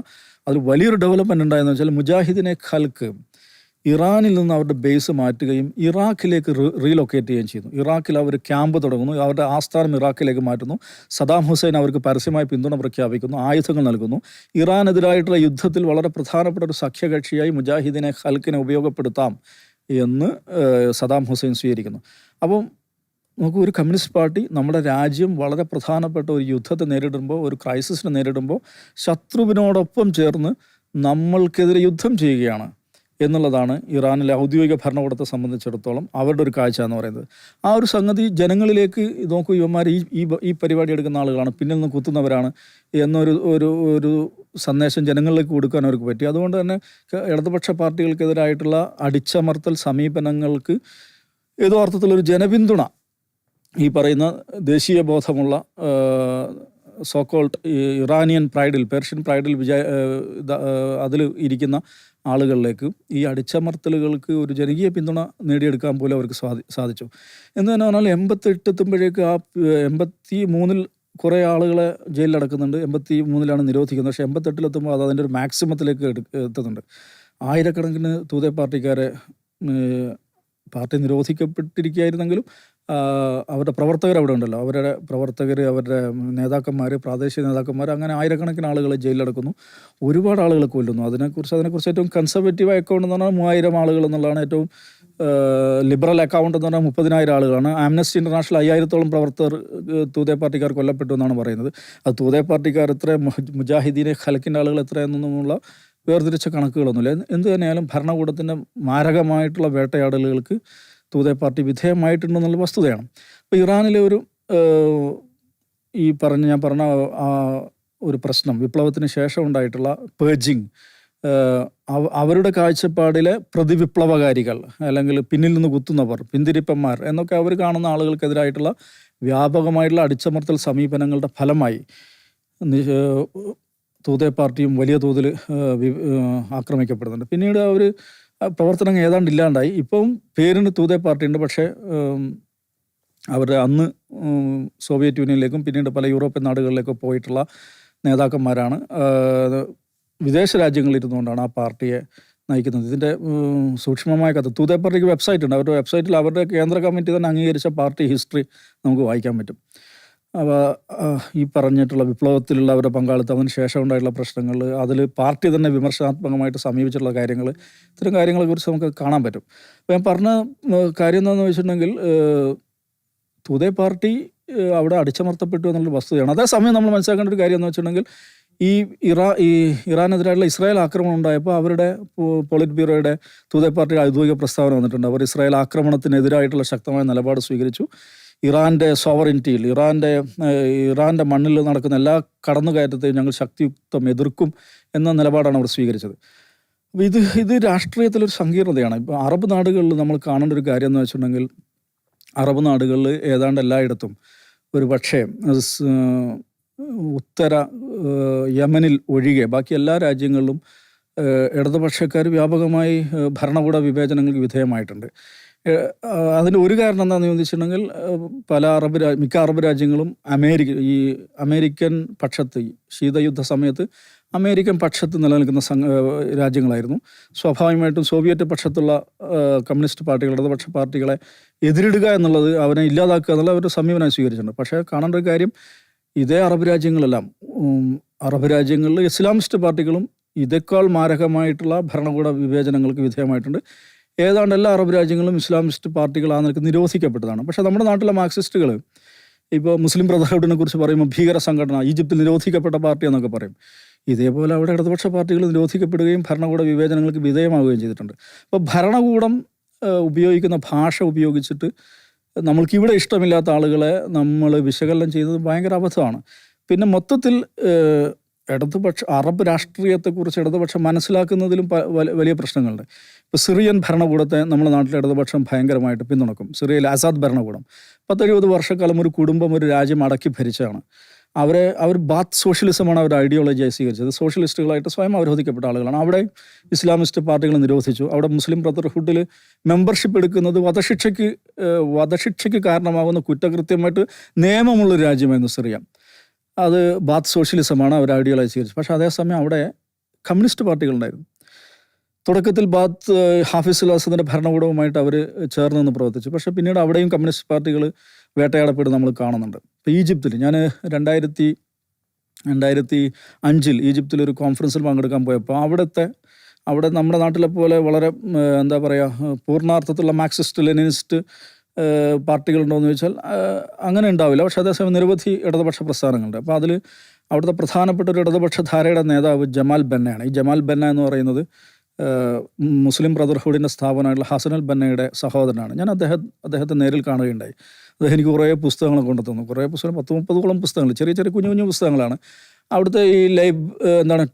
അതിൽ വലിയൊരു ഡെവലപ്മെൻറ്റ് ഉണ്ടായെന്ന് വെച്ചാൽ മുജാഹിദിനെ ഖൽക്ക് ഇറാനിൽ നിന്ന് അവരുടെ ബേസ് മാറ്റുകയും ഇറാഖിലേക്ക് റീലൊക്കേറ്റ് ചെയ്യുകയും ചെയ്യുന്നു. ഇറാഖിൽ അവർ ക്യാമ്പ് തുടങ്ങുന്നു, അവരുടെ ആസ്ഥാനം ഇറാഖിലേക്ക് മാറ്റുന്നു. സദാം ഹുസൈൻ അവർക്ക് പരസ്യമായി പിന്തുണ പ്രഖ്യാപിക്കുന്നു, ആയുധങ്ങൾ നൽകുന്നു. ഇറാനെതിരായിട്ടുള്ള യുദ്ധത്തിൽ വളരെ പ്രധാനപ്പെട്ട ഒരു സഖ്യകക്ഷിയായി മുജാഹിദിനെ ഖൽക്കിനെ ഉപയോഗപ്പെടുത്താം എന്ന് സദാം ഹുസൈൻ സ്വീകരിക്കുന്നു. അപ്പം നമുക്ക് ഒരു കമ്മ്യൂണിസ്റ്റ് പാർട്ടി നമ്മുടെ രാജ്യം വളരെ പ്രധാനപ്പെട്ട ഒരു യുദ്ധത്തെ നേരിടുമ്പോൾ, ഒരു ക്രൈസിസിനെ നേരിടുമ്പോൾ ശത്രുവിനോടൊപ്പം ചേർന്ന് നമ്മൾക്കെതിരെ യുദ്ധം ചെയ്യുകയാണ് എന്നുള്ളതാണ് ഇറാനിലെ ഔദ്യോഗിക ഭരണകൂടത്തെ സംബന്ധിച്ചിടത്തോളം അവരുടെ ഒരു കാഴ്ച എന്ന് പറയുന്നത്. ആ ഒരു സംഗതി ജനങ്ങളിലേക്ക് നോക്കൂ, ഇവന്മാർ ഈ പരിപാടി എടുക്കുന്ന ആളുകളാണ്, പിന്നിൽ നിന്ന് കുത്തുന്നവരാണ് എന്നൊരു സന്ദേശം ജനങ്ങളിലേക്ക് കൊടുക്കാൻ അവർക്ക് പറ്റി. അതുകൊണ്ട് തന്നെ ഇടതുപക്ഷ പാർട്ടികൾക്കെതിരായിട്ടുള്ള അടിച്ചമർത്തൽ സമീപനങ്ങൾക്ക് ഏതോ അർത്ഥത്തിലൊരു ജനപിന്തുണ ഈ പറയുന്ന ദേശീയ ബോധമുള്ള സോക്കോൾഡ് ഇറാനിയൻ പ്രൈഡിൽ, പേർഷ്യൻ പ്രൈഡിൽ അതിൽ ഇരിക്കുന്ന ആളുകളിലേക്ക് ഈ അടിച്ചമർത്തലുകൾക്ക് ഒരു ജനകീയ പിന്തുണ നേടിയെടുക്കാൻ പോലും അവർക്ക് സാധിച്ചു എന്ന് തന്നെ പറഞ്ഞാൽ 88 എത്തുമ്പോഴേക്ക് 83 കുറേ ആളുകളെ ജയിലിലടക്കുന്നുണ്ട്. 83 നിരോധിക്കുന്നത്. പക്ഷേ 88 അത് അതിൻ്റെ ഒരു മാക്സിമത്തിലേക്ക് എത്തുന്നുണ്ട്. ആയിരക്കണക്കിന് തൂതേ പാർട്ടിക്കാരെ പാർട്ടി നിരോധിക്കപ്പെട്ടിരിക്കുകയായിരുന്നെങ്കിലും അവരുടെ പ്രവർത്തകർ അവിടെ ഉണ്ടല്ലോ, അവരുടെ പ്രവർത്തകർ, അവരുടെ നേതാക്കന്മാർ, പ്രാദേശിക നേതാക്കന്മാർ, അങ്ങനെ ആയിരക്കണക്കിന് ആളുകളെ ജയിലിലടക്കുന്നു. ഒരുപാട് ആളുകളെ കൊല്ലുന്നു. അതിനെക്കുറിച്ച് ഏറ്റവും കൺസർവേറ്റീവ് അക്കൗണ്ട് എന്ന് പറഞ്ഞാൽ 3000 ആളുകൾ എന്നുള്ളതാണ്. ഏറ്റവും ലിബറൽ അക്കൗണ്ട് എന്ന് പറഞ്ഞാൽ 30,000 ആളുകളാണ്. ആംനസ്റ്റി ഇൻ്റർനാഷണൽ 5000-ഓളം പ്രവർത്തകർ തൂതേ പാർട്ടിക്കാർ കൊല്ലപ്പെട്ടു എന്നാണ് പറയുന്നത്. അത് തൂതേ പാർട്ടിക്കാർ എത്ര, മുജാഹിദീനെ ഖൽക്കിൻ്റെ ആളുകൾ എത്രയെന്നുള്ള വേർതിരിച്ച കണക്കുകളൊന്നുമില്ല. എന്തു തന്നെയാലും ഭരണകൂടത്തിൻ്റെ മാരകമായിട്ടുള്ള വേട്ടയാടലുകൾക്ക് തൂതേ പാർട്ടി വിധേയമായിട്ടുണ്ടെന്നുള്ള വസ്തുതയാണ്. അപ്പോൾ ഇറാനിലെ ഞാൻ പറഞ്ഞ ഒരു പ്രശ്നം, വിപ്ലവത്തിന് ശേഷം ഉണ്ടായിട്ടുള്ള പേർജിങ്, അവരുടെ കാഴ്ചപ്പാടിലെ പ്രതിവിപ്ലവകാരികൾ അല്ലെങ്കിൽ പിന്നിൽ നിന്ന് കുത്തുന്നവർ, പിന്തിരിപ്പന്മാർ എന്നൊക്കെ അവർ കാണുന്ന ആളുകൾക്കെതിരായിട്ടുള്ള വ്യാപകമായിട്ടുള്ള അടിച്ചമർത്തൽ സമീപനങ്ങളുടെ ഫലമായി തൂതേ പാർട്ടിയും വലിയ തോതിൽ ആക്രമിക്കപ്പെടുന്നുണ്ട്. പിന്നീട് അവർ പ്രവർത്തനങ്ങൾ ഏതാണ്ട് ഇല്ലാണ്ടായി. ഇപ്പം പേരിന് തൂതേ പാർട്ടിയുണ്ട്, പക്ഷേ അവരുടെ അന്ന് സോവിയറ്റ് യൂണിയനിലേക്കും പിന്നീട് പല യൂറോപ്യൻ നാടുകളിലേക്കും പോയിട്ടുള്ള നേതാക്കന്മാരാണ് വിദേശ രാജ്യങ്ങളിൽ ഇരുന്നുകൊണ്ടാണ് ആ പാർട്ടിയെ നയിക്കുന്നത്. ഇതിൻ്റെ സൂക്ഷ്മമായ കഥ തൂതേ പാർട്ടിക്ക് വെബ്സൈറ്റ് ഉണ്ട്. അവരുടെ വെബ്സൈറ്റിൽ അവരുടെ കേന്ദ്ര കമ്മിറ്റി തന്നെ അംഗീകരിച്ച പാർട്ടി ഹിസ്റ്ററി നമുക്ക് വായിക്കാൻ പറ്റും. അപ്പോൾ ഈ പറഞ്ഞിട്ടുള്ള വിപ്ലവത്തിലുള്ള അവരുടെ പങ്കാളിത്തം, അതിന് ശേഷം ഉണ്ടായിട്ടുള്ള പ്രശ്നങ്ങൾ, അതിൽ പാർട്ടി തന്നെ വിമർശനാത്മകമായിട്ട് സമീപിച്ചിട്ടുള്ള കാര്യങ്ങൾ, ഇത്തരം കാര്യങ്ങളെക്കുറിച്ച് നമുക്ക് കാണാൻ പറ്റും. അപ്പോൾ ഞാൻ പറഞ്ഞ കാര്യം എന്താണെന്ന് വെച്ചിട്ടുണ്ടെങ്കിൽ തൂതേ പാർട്ടി അവിടെ അടിച്ചമർത്തപ്പെട്ടു എന്നുള്ളൊരു വസ്തുതയാണ്. അതേസമയം നമ്മൾ മനസ്സിലാക്കേണ്ട ഒരു കാര്യം എന്ന് വെച്ചിട്ടുണ്ടെങ്കിൽ ഇറാനെതിരായിട്ടുള്ള ഇസ്രായേൽ ആക്രമണം ഉണ്ടായപ്പോൾ അവരുടെ പോളിറ്റ് ബ്യൂറോയുടെ തൂതേ പാർട്ടിയുടെ ഔദ്യോഗിക പ്രസ്താവന വന്നിട്ടുണ്ട്. അവർ ഇസ്രായേൽ ആക്രമണത്തിനെതിരായിട്ടുള്ള ശക്തമായ നിലപാട് സ്വീകരിച്ചു. ഇറാൻ്റെ സോവറിനിറ്റിയിൽ, ഇറാൻ്റെ മണ്ണിൽ നടക്കുന്ന എല്ലാ കടന്നുകയറ്റത്തെയും ഞങ്ങൾ ശക്തിയുക്തം എതിർക്കും എന്ന നിലപാടാണ് അവർ സ്വീകരിച്ചത്. അപ്പോൾ ഇത് രാഷ്ട്രീയത്തിലൊരു സങ്കീർണതയാണ്. ഇപ്പോൾ അറബ് നാടുകളിൽ നമ്മൾ കാണേണ്ട ഒരു കാര്യം എന്ന് വെച്ചിട്ടുണ്ടെങ്കിൽ അറബ് നാടുകളിൽ ഏതാണ്ട് എല്ലായിടത്തും ഒരു പക്ഷേ ഉത്തര യമനിൽ ഒഴികെ ബാക്കി എല്ലാ രാജ്യങ്ങളിലും ഇടതുപക്ഷക്കാർ വ്യാപകമായി ഭരണകൂട വിവേചനങ്ങൾക്ക് വിധേയമായിട്ടുണ്ട്. അതിന് ഒരു കാരണം എന്താണെന്ന് ചോദിച്ചിട്ടുണ്ടെങ്കിൽ മിക്ക അറബ് രാജ്യങ്ങളും അമേരിക്കൻ പക്ഷത്ത് ശീതയുദ്ധ സമയത്ത് അമേരിക്കൻ പക്ഷത്ത് നിലനിൽക്കുന്ന രാജ്യങ്ങളായിരുന്നു. സ്വാഭാവികമായിട്ടും സോവിയറ്റ് പക്ഷത്തുള്ള കമ്മ്യൂണിസ്റ്റ് പാർട്ടികൾ, ഇടതുപക്ഷ പാർട്ടികളെ എതിരിടുക എന്നുള്ളത്, അവരെ ഇല്ലാതാക്കുക എന്നുള്ള ഒരു സമീപനം സ്വീകരിച്ചിട്ടുണ്ട്. പക്ഷേ കാണേണ്ട ഒരു കാര്യം, ഇതേ അറബ് രാജ്യങ്ങളിലെല്ലാം അറബ് രാജ്യങ്ങളിൽ ഇസ്ലാമിസ്റ്റ് പാർട്ടികളും ഇതേക്കാൾ മാരകമായിട്ടുള്ള ഭരണകൂട വിവേചനങ്ങൾക്ക് വിധേയമായിട്ടുണ്ട്. ഏതാണ്ട് എല്ലാ അറബ് രാജ്യങ്ങളും ഇസ്ലാമിസ്റ്റ് പാർട്ടികൾ ആ നിലക്ക് നിരോധിക്കപ്പെട്ടതാണ്. പക്ഷേ നമ്മുടെ നാട്ടിലെ മാർക്സിസ്റ്റുകൾ ഇപ്പോൾ മുസ്ലിം ബ്രദർഹുഡിനെ കുറിച്ച് പറയുമ്പോൾ ഭീകര സംഘടന, ഈജിപ്തിൽ നിരോധിക്കപ്പെട്ട പാർട്ടി എന്നൊക്കെ പറയും. ഇതേപോലെ അവിടെ ഇടതുപക്ഷ പാർട്ടികൾ നിരോധിക്കപ്പെടുകയും ഭരണകൂട വിവേചനങ്ങൾക്ക് വിധേയമാവുകയും ചെയ്തിട്ടുണ്ട്. അപ്പോൾ ഭരണകൂടം ഉപയോഗിക്കുന്ന ഭാഷ ഉപയോഗിച്ചിട്ട് നമ്മൾക്കിവിടെ ഇഷ്ടമില്ലാത്ത ആളുകളെ നമ്മൾ വിശകലനം ചെയ്യുന്നത് ഭയങ്കര അബദ്ധമാണ്. പിന്നെ മൊത്തത്തിൽ അറബ് രാഷ്ട്രീയത്തെക്കുറിച്ച് ഇടതുപക്ഷം മനസ്സിലാക്കുന്നതിലും വലിയ പ്രശ്നങ്ങളുണ്ട്. ഇപ്പോൾ സിറിയൻ ഭരണകൂടത്തെ നമ്മുടെ നാട്ടിലെ ഇടതുപക്ഷം ഭയങ്കരമായിട്ട് പിന്തുണക്കും. സിറിയയിലെ അസാദ് ഭരണകൂടം 10-70 വർഷക്കാലം ഒരു കുടുംബം ഒരു രാജ്യം അടക്കി ഭരിച്ചതാണ്. അവർ ബാത്ത് സോഷ്യലിസമാണ് അവർ ഐഡിയോളജിയായി സ്വീകരിച്ചത്. സോഷ്യലിസ്റ്റുകളായിട്ട് സ്വയം അവരോധിക്കപ്പെട്ട ആളുകളാണ്. അവിടെ ഇസ്ലാമിസ്റ്റ് പാർട്ടികൾ നിരോധിച്ചു. അവിടെ മുസ്ലിം ബ്രദർഹുഡിൽ മെമ്പർഷിപ്പ് എടുക്കുന്നത് വധശിക്ഷയ്ക്ക് കാരണമാകുന്ന കുറ്റകൃത്യമായിട്ട് നിയമമുള്ളൊരു രാജ്യമായിരുന്നു സിറിയ. അത് ബാത്ത് സോഷ്യലിസമാണ് അവർ ഐഡിയോളജി സ്വീകരിച്ചത്. പക്ഷേ അതേസമയം അവിടെ കമ്മ്യൂണിസ്റ്റ് പാർട്ടികളുണ്ടായിരുന്നു. തുടക്കത്തിൽ ഹാഫിസുൽ അസദിൻ്റെ ഭരണകൂടവുമായിട്ട് അവർ ചേർന്ന് നിന്ന് പ്രവർത്തിച്ചു. പക്ഷേ പിന്നീട് അവിടെയും കമ്മ്യൂണിസ്റ്റ് പാർട്ടികൾ വേട്ടയാടപ്പെടുന്നത് നമ്മൾ കാണുന്നുണ്ട്. ഇപ്പോൾ ഈജിപ്തിൽ ഞാൻ 2005 ഈജിപ്തിലൊരു കോൺഫറൻസിൽ പങ്കെടുക്കാൻ പോയപ്പോൾ അവിടെ നമ്മുടെ നാട്ടിലെ പോലെ വളരെ എന്താ പറയുക പൂർണ്ണാർത്ഥത്തിലുള്ള മാർക്സിസ്റ്റ് ലെനിനിസ്റ്റ് പാർട്ടികളുണ്ടോയെന്ന് ചോദിച്ചാൽ അങ്ങനെ ഉണ്ടാവില്ല. പക്ഷേ അതേസമയം നിരവധി ഇടതുപക്ഷ പ്രസ്ഥാനങ്ങളുണ്ട്. അപ്പോൾ അവിടുത്തെ പ്രധാനപ്പെട്ട ഒരു ഇടതുപക്ഷ ധാരയുടെ നേതാവ് ജമാൽ ബന്നയാണ്. ഈ ജമാൽ ബന്ന എന്ന് പറയുന്നത് മുസ്ലിം ബ്രദർഹുഡിൻ്റെ സ്ഥാപനമായിട്ടുള്ള ഹസൻ അൽ ബന്നയുടെ സഹോദരനാണ്. ഞാൻ അദ്ദേഹത്തെ നേരിൽ കാണുകയുണ്ടായി. അദ്ദേഹം എനിക്ക് കുറേ പുസ്തകങ്ങൾ കൊണ്ടു തന്നു. കുറേ പുസ്തകം 10-30 പുസ്തകങ്ങൾ, ചെറിയ കുഞ്ഞു പുസ്തകങ്ങളാണ്. അവിടുത്തെ ഈ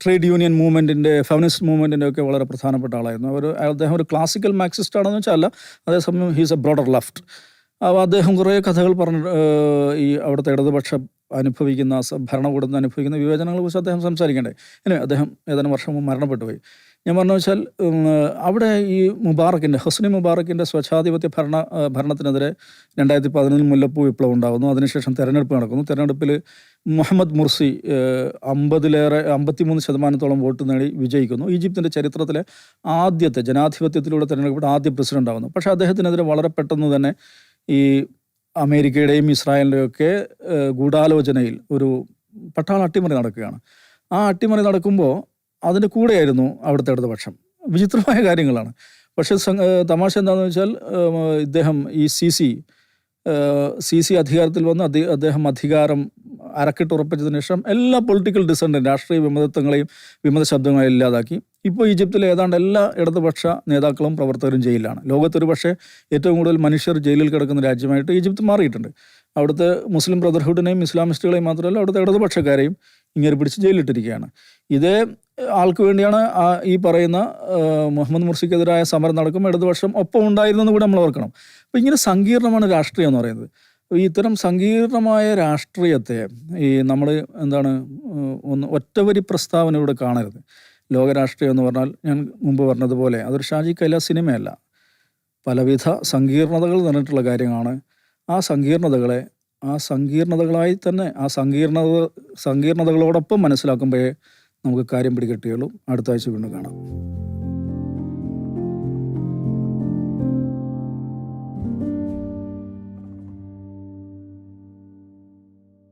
ട്രേഡ് യൂണിയൻ മൂവ്മെൻറ്റിൻ്റെ, ഫെമിനിസ്റ്റ് മൂവ്മെൻറ്റിൻ്റെ ഒക്കെ വളരെ പ്രധാനപ്പെട്ട ആളായിരുന്നു. അദ്ദേഹം ഒരു ക്ലാസിക്കൽ മാർക്സിസ്റ്റ് ആണെന്ന് വെച്ചാൽ അല്ല, അതേസമയം ഹീസ് എ ബ്രോഡർ ലെഫ്റ്റ്. അപ്പോൾ അദ്ദേഹം കുറേ കഥകൾ ഈ അവിടുത്തെ ഇടതുപക്ഷം ഭരണകൂടത്തിൽ അനുഭവിക്കുന്ന വിവേചനങ്ങളെ കുറിച്ച് അദ്ദേഹം സംസാരിക്കണ്ടേ. അദ്ദേഹം ഏതാനും വർഷം മുമ്പ് മരണപ്പെട്ടു പോയി. ഞാൻ പറഞ്ഞു വെച്ചാൽ അവിടെ ഈ ഹൊസ്നി മുബാറക്കിൻ്റെ സ്വച്ഛാധിപത്യ ഭരണത്തിനെതിരെ 2011 മുല്ലപ്പൂ വിപ്ലവം ഉണ്ടാകുന്നു. അതിനുശേഷം തെരഞ്ഞെടുപ്പ് നടക്കുന്നു. തെരഞ്ഞെടുപ്പിൽ മുഹമ്മദ് മുർസി 53% വോട്ട് നേടി വിജയിക്കുന്നു. ഈജിപ്തിൻ്റെ ചരിത്രത്തിലെ ആദ്യത്തെ ജനാധിപത്യത്തിലൂടെ തെരഞ്ഞെടുക്കപ്പെട്ട ആദ്യ പ്രസിഡന്റ് ആകുന്നു. പക്ഷേ അദ്ദേഹത്തിനെതിരെ വളരെ പെട്ടെന്ന് തന്നെ ഈ അമേരിക്കയുടെയും ഇസ്രായേലിൻ്റെയും ഒക്കെ ഗൂഢാലോചനയിൽ ഒരു പട്ടാള അട്ടിമറി നടക്കുകയാണ്. ആ അട്ടിമറി നടക്കുമ്പോൾ അതിൻ്റെ കൂടെയായിരുന്നു അവിടുത്തെ ഇടതുപക്ഷം. വിചിത്രമായ കാര്യങ്ങളാണ്. പക്ഷേ തമാശ എന്താണെന്ന് വെച്ചാൽ ഇദ്ദേഹം ഈ സി സി അധികാരത്തിൽ വന്ന് അദ്ദേഹം അധികാരം അരക്കിട്ടുറപ്പിച്ചതിന് ശേഷം എല്ലാ പൊളിറ്റിക്കൽ ഡിസൻറ്റും, രാഷ്ട്രീയ വിമത ശബ്ദങ്ങളെയും ഇല്ലാതാക്കി. ഇപ്പോൾ ഈജിപ്തിലെ ഏതാണ്ട് എല്ലാ ഇടതുപക്ഷ നേതാക്കളും പ്രവർത്തകരും ജയിലിലാണ്. ലോകത്തൊരു പക്ഷേ ഏറ്റവും കൂടുതൽ മനുഷ്യർ ജയിലിൽ കിടക്കുന്ന രാജ്യമായിട്ട് ഈജിപ്ത് മാറിയിട്ടുണ്ട്. അവിടുത്തെ മുസ്ലിം ബ്രദർഹുഡിനെയും ഇസ്ലാമിസ്റ്റുകളെയും മാത്രമല്ല അവിടുത്തെ ഇടതുപക്ഷക്കാരെയും ഇങ്ങനെ പിടിച്ച് ജയിലിലിട്ടിരിക്കുകയാണ്. ഇതേ ആൾക്ക് വേണ്ടിയാണ് ഈ പറയുന്ന മുഹമ്മദ് മുർസിക്കെതിരായ സമരം നടക്കുമ്പോൾ ഇടതുപക്ഷം ഒപ്പം ഉണ്ടായിരുന്നെന്ന് കൂടെ നമ്മൾ ഓർക്കണം. അപ്പോൾ ഇങ്ങനെ സങ്കീർണമാണ് രാഷ്ട്രീയം എന്ന് പറയുന്നത്. ഇത്തരം സങ്കീർണമായ രാഷ്ട്രീയത്തെ നമ്മൾ ഒറ്റവരി പ്രസ്താവനയോടെ കാണരുത്. ലോകരാഷ്ട്രീയം എന്ന് പറഞ്ഞാൽ ഞാൻ മുമ്പ് പറഞ്ഞതുപോലെ അതൊരു ഷാജി കൈലാസ് സിനിമയല്ല. പലവിധ സങ്കീർണതകൾ നിറഞ്ഞിട്ടുള്ള കാര്യമാണ്. ആ സങ്കീർണതകളായി തന്നെ സങ്കീർണതകളോടൊപ്പം മനസ്സിലാക്കുമ്പോഴേ നമുക്ക് കാര്യം പിടികിട്ടുകയുള്ളൂ. അടുത്ത ആഴ്ച വീണ്ടും കാണാം.